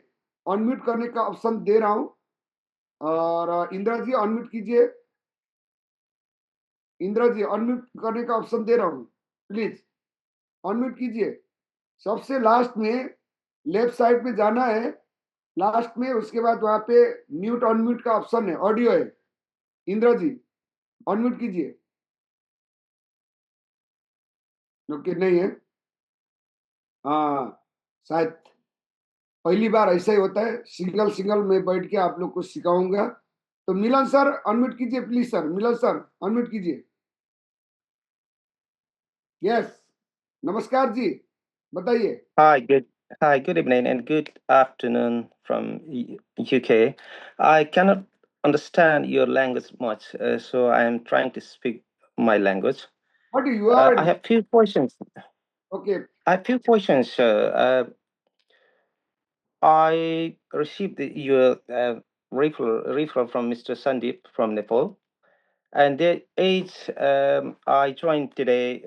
अनम्यूट करने का ऑप्शन दे रहा हूं। और इंदिरा जी अनम्यूट कीजिए। इंदिरा जी अनम्यूट करने का ऑप्शन दे रहा हूं, प्लीज अनम्यूट कीजिए। सबसे लास्ट में लेफ्ट साइड पे जाना है, लास्ट में, उसके बाद वहां पे म्यूट अनम्यूट का ऑप्शन है, ऑडियो है। इंदिरा जी अनम्यूट कीजिए। ओके, नहीं है। हाँ, शायद पहली बार ऐसा ही होता है, सिंगल सिंगल में बैठ के आप लोग को सिखाऊंगा। तो मिलन सर अनम्यूट कीजिए please. Sir Milan sir unmute कीजिए। यस, नमस्कार जी, बताइए। Hi, good evening and good afternoon from UK. I cannot understand your language much, so I am trying to speak my language. What you are? I have few questions. Okay. I have few questions. I received your referral from Mr. Sandeep from Nepal, And the age I joined today,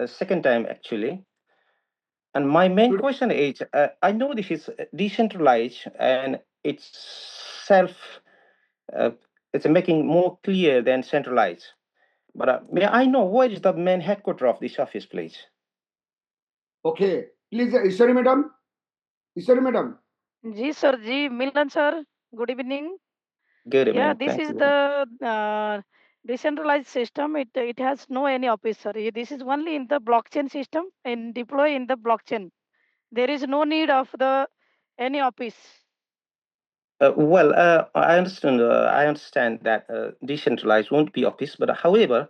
second time actually. And my main question is, I know this is decentralized and it's self, it's making more clear than centralized. But may I know what is the main headquarters of this office, please? Okay, please, Ishwari madam. Ishwari madam. Ji sir ji Milan sir good evening Good Yeah, evening. this Thank is you. the decentralized system. It has no any office, sir. This is only in the blockchain system and deploy in the blockchain. There is no need of the any office. I understand. I understand that decentralized won't be office, but however,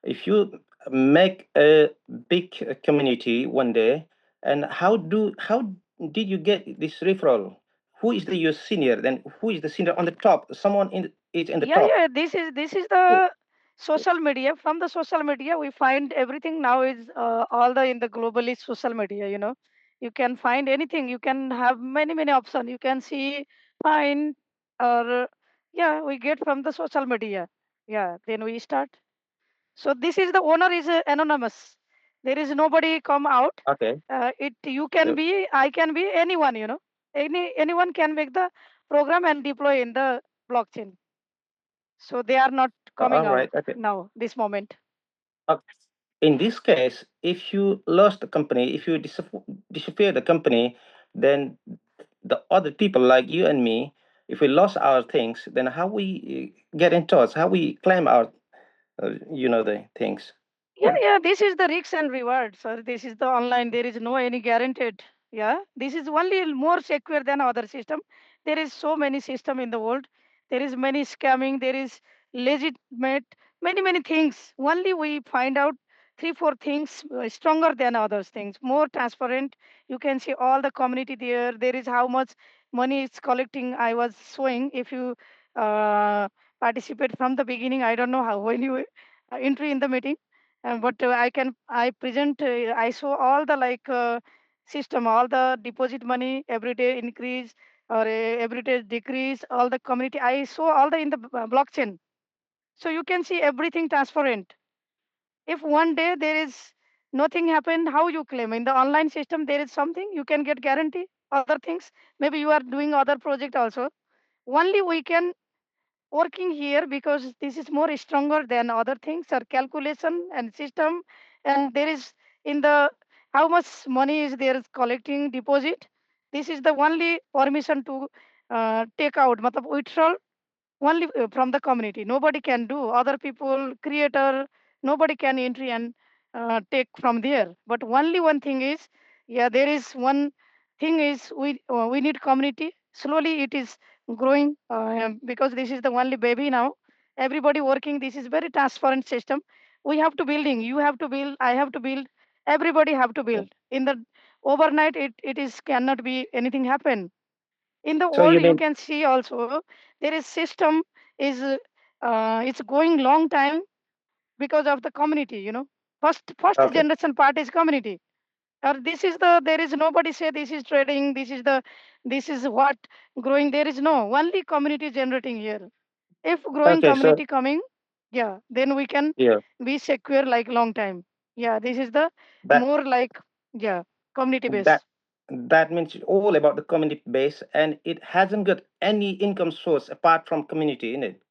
if you make a big community one day, and how did you get this referral? Who is your senior? Then who is the senior on the top? Someone is in the Yeah, top. yeah. This is Who? the social media. From the social media, we find everything now is all the in the globally social media. You can find anything. You can have many options. You can see, find, or yeah, we get from the social media. Yeah, then we start. So this is the owner is anonymous. There is nobody come out. Okay. You can So, be, I can be anyone. Anyone can make the program and deploy in the blockchain. So they are not coming all out right. Okay. now, this moment. Uh, In this case, if you lost the company, if you disappear the company, then the other people like you and me, if we lost our things, then how we get in touch, how we claim our, the things. Yeah. This is the risks and rewards, sir. This is the online. There is no any guaranteed. Yeah. This is only more secure than other system. There is so many system in the world. There is many scamming. There is legitimate, many things. Only we find out 3-4 things stronger than others things. More transparent. You can see all the community there. There is how much money it's collecting. I was showing if you participate from the beginning. I don't know how when you entry in the meeting but I present I show all the like system, all the deposit money every day increase or every day decrease, all the community I show all the in the blockchain, so you can see everything transparent. If one day there is nothing happened, how you claim? In the online system there is something you can get guarantee other things. Maybe you are doing other project also. Only we can working here because this is more stronger than other things or calculation and system, and there is in the how much money is there is collecting deposit. This is the only permission to take out matlab withdrawal only from the community. Nobody can do, other people creator, nobody can entry and take from there. But only one thing is, yeah, there is one thing is we need community. Slowly it is growing because this is the only baby now. Everybody working, this is very transparent system. We have to building, you have to build, I have to build, everybody have to build in the overnight. It is cannot be anything happen in the So you world. You mean, can see also there is system is it's going long time because of the community. First okay, generation part is community, or this is the there is nobody say this is trading, this is what growing. There is no only community generating here. If growing okay, so community coming, yeah, then we can yeah, be secure like long time. Yeah, this is the that more like, yeah, community that base. that means it's all about the community base, and it hasn't got any income source apart from community in it.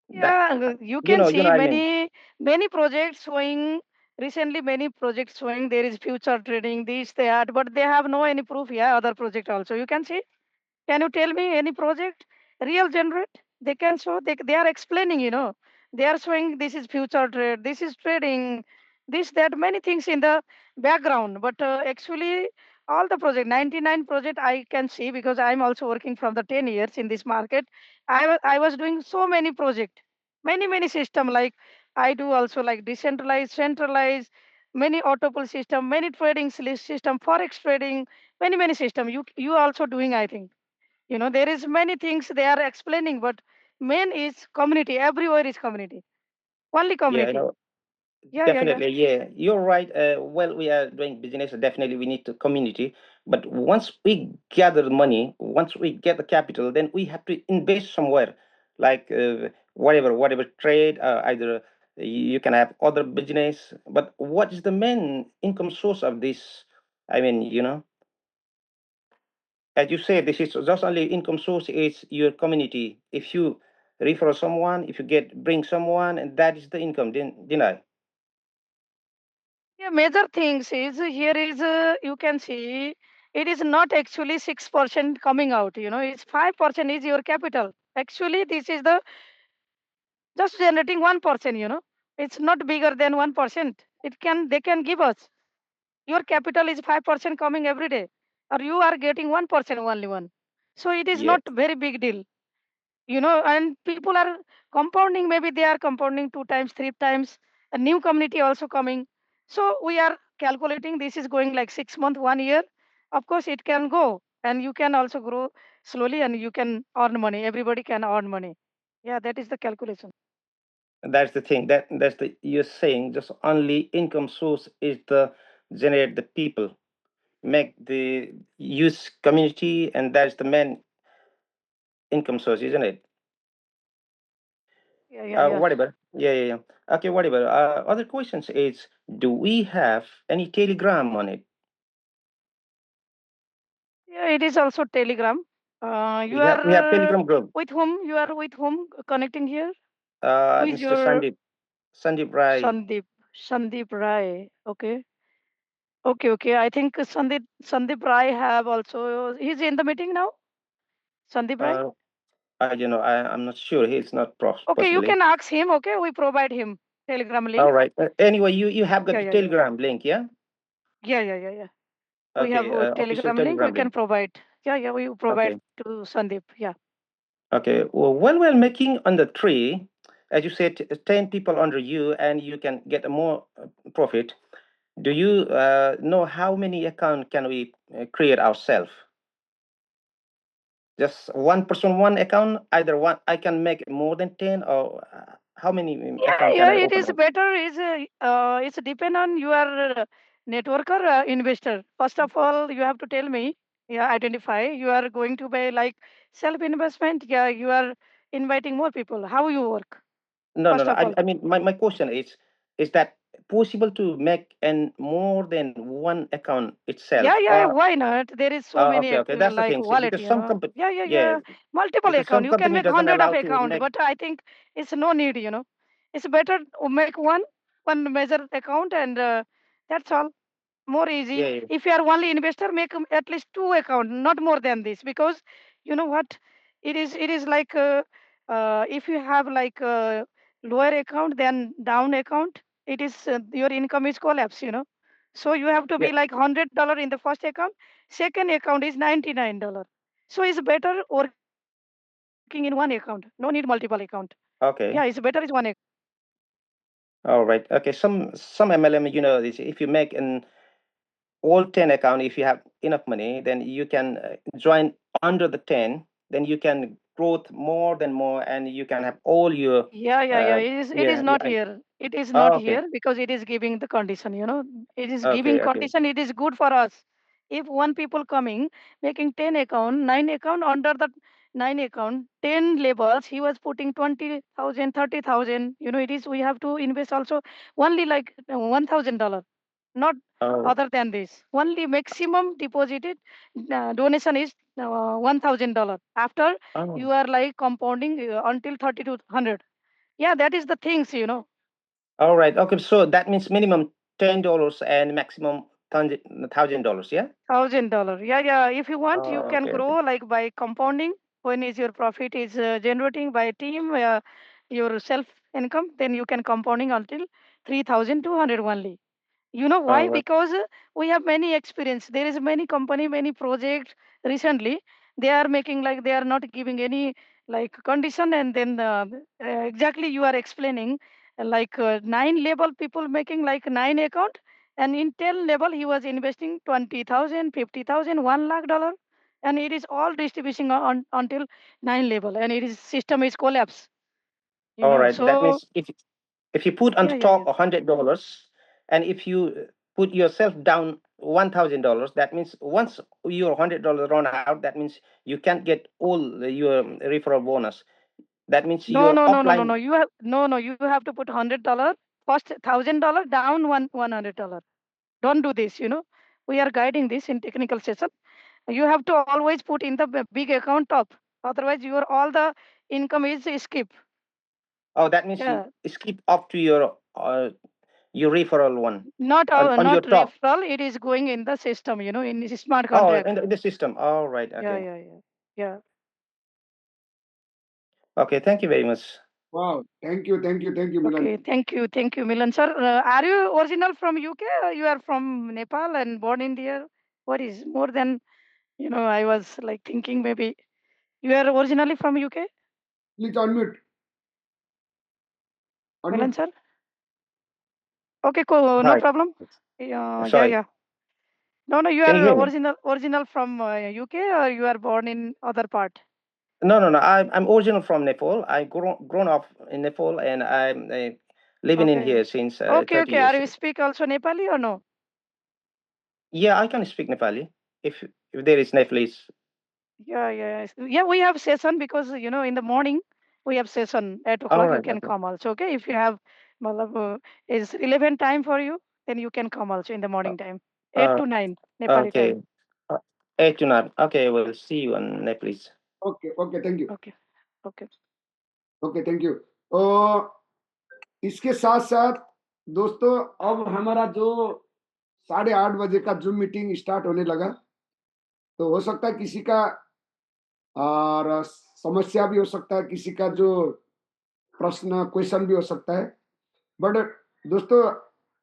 That Yeah, you can you see know, I mean. many projects showing recently, many projects showing there is future trading, this, that, but they have no any proof. Yeah, other project also. You can see. Can you tell me any project real generate? They can show, they are explaining, they are showing this is future trade, this is trading, this, that, many things in the background. But actually, all the project, 99 project I can see because I'm also working from the 10 years in this market. I was doing so many project, many system like I do also like decentralized, centralized, many autopool system, many trading system, forex trading, many system. You also doing, I think. There is many things they are explaining, but main is community. Everywhere is community. Only Yeah, community. Yeah. definitely, yeah, you're right. Well, we are doing business. Definitely, we need the community. But once we gather the money, once we get the capital, then we have to invest somewhere. Like whatever trade, either you can have other business, but what is the main income source of this? I mean, as you said, this is just only income source is your community. If you refer someone, if you bring someone, and that is the income, then I. Yeah, major things is here is you can see it is not actually 6% coming out. It's 5% is your capital. Actually, this is the just generating 1%. It's not bigger than 1%. They can give us. Your capital is 5% coming every day, or you are getting 1% only one. So it is Yes. not very big deal. And people are compounding. Maybe they are compounding 2 times, 3 times. A new community also coming. So we are calculating this is going like 6 months, 1 year. Of course, it can go, and you can also grow slowly, and you can earn money. Everybody can earn money. Yeah, that is the calculation. That's the thing. That's the you're saying just only income source is the generate the people, make the use community, and that's the main income source, isn't it? Yeah. Whatever. Yeah. Okay, whatever. Other questions is, do we have any Telegram on it? Yeah, it is also Telegram. You We have are Telegram group. with whom? You are with whom connecting here? Who is Mr. your Sandeep Rai. Sandeep Rai? Okay. I think Sandeep Rai have also. He's in the meeting now. Sandeep Rai. I'm not sure. He's not Okay, you possibly. can ask him. Okay, we provide him Telegram link. All right. Anyway, you have got the Yeah. Telegram link, yeah? Yeah. We have Okay. a Official Telegram link. We Telegram can link. provide. Yeah. We provide Okay. to Sandeep. Yeah. Okay. Well, when we're making on the tree, as you said, 10 people under you, and you can get a more profit. Do you know how many account can we create ourselves? Just one person, one account. Either one, I can make more than 10, or how many account can I It open is up? better. It's depend on your networker investor. First of all, you have to tell me. Yeah, identify. You are going to buy like self investment. Yeah, you are inviting more people. How you work? No. First of all. I mean, my question is that possible to make and more than one account itself? Yeah. Why not? There is so many Okay. That's the like thing. See, wallet. because some company, yeah, Yeah. Multiple because account. some You can company make doesn't 100 of allow to account, make. but I think it's no need. It's better to make one major account, and that's all. More easy. Yeah. If you are only investor, make at least 2 account, not more than this, because you know what, it is like if you have like a lower account than down account, it is your income is collapse. So you have to Yeah. be like $100 in the first account. Second account is $99. So it's better working in one account. No need multiple account. Yeah, it's better Okay. is one account. All right. Okay. Some MLM, if you make an all 10 account, if you have enough money, then you can join under the 10, then you can growth more than more, and you can have all your Yeah. It is not yeah. here. It is not Okay. here because it is giving the condition. It is giving Okay. condition. It is good for us. If one people coming making 10 account, 9 account, under the 9 account, 10 labels, he was putting 20,000, 30,000. It is we have to invest also only like $1,000, not Oh. other than this. Only maximum deposited donation is $1,000. After Oh. you are like compounding until 30 to 100. Yeah, that is the things. All right. Okay. So that means minimum $10 and maximum $1,000. Yeah. $1,000. Yeah. If you want, you Oh, can okay. grow like by compounding. When is your profit is generating by team, your self income, then you can compounding until 3,200 only. You know All why? right. Because we have many experience. There is many company, many projects recently. They are making like they are not giving any like condition, and then exactly you are explaining like 9 level people making like 9 account, and in 10 level he was investing 20,000, 50,000, $1 lakh, and it is all distribution until 9 level, and it is system is collapse. All right. That So means if you put on the yeah. top $100, and if you put yourself down $1,000, that means once your $100 run out, that means you can't get all your referral bonus. That means No, your no, no, no, no, offline. no. You have to put $100. First $1,000 down $100. Don't do this. We are guiding this in technical session. You have to always put in the big account top. Otherwise, your all the income is skip. Oh, that means Yeah. you skip up to your referral one Not on your not top. referral. It is going in the system. In the smart Oh, contract. in the system. All right. Yeah, Okay. yeah, yeah. Okay. Thank you very much. Wow. Thank you, Milan. Okay, thank you, Milan sir. Are you original from UK or you are from Nepal and born in there? What is more than I was like thinking maybe you are originally from UK, Please unmute. Milan Unmute. sir. Okay, cool, no Hi. problem. Yeah, Sorry. yeah. No, you Can you are hear me? original from UK or you are born in other part? No. I'm original from Nepal. I grown up in Nepal, and I'm living in Okay. here since Okay, 30 years. Are you speak also Nepali or no? Yeah, I can speak Nepali if there is Nepalese. Yeah. We have session because in the morning we have session 8 o'clock. All You right. can Okay. come also. Okay, if you have, matlab, is relevant time for you, then you can come also in the morning time, 8 Uh, to 9 Nepali okay. time. 8 to 9. Okay, we'll see you on Nepalese. Okay, thank you. Okay. Thank you. इसके साथ साथ दोस्तों अब हमारा जो 8:30 बजे का zoom meeting start होने लगा, तो हो सकता है किसी का और समस्या भी हो सकता है, किसी का जो प्रश्न क्वेश्चन भी हो सकता है, बट दोस्तों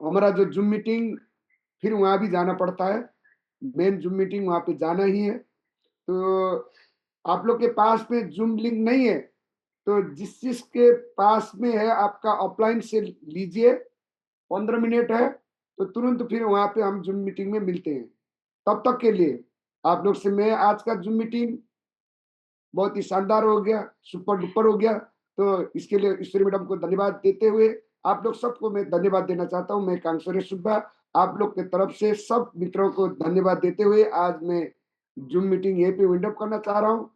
हमारा जो जूम मीटिंग फिर वहां भी जाना पड़ता है, मेन जूम मीटिंग वहां पे जाना ही है। तो आप लोग के पास में जूम लिंक नहीं है तो जिस के पास में है आपका ऑफलाइन से लीजिए, 15 मिनट है तो तुरंत फिर वहां पे हम जूम मीटिंग में मिलते हैं। तब तक के लिए आप लोग से मैं आज का जूम मीटिंग बहुत ही शानदार हो गया, सुपर डुपर हो गया, तो इसके लिए ईश्वरी मैडम को धन्यवाद देते हुए आप लोग सबको मैं धन्यवाद देना चाहता हूं। मैं कांसुरे सुब्बा आप लोग के तरफ से सब मित्रों को धन्यवाद देते हुए आज मैं जूम मीटिंग यहीं पे विंड अप करना चाह रहा हूं।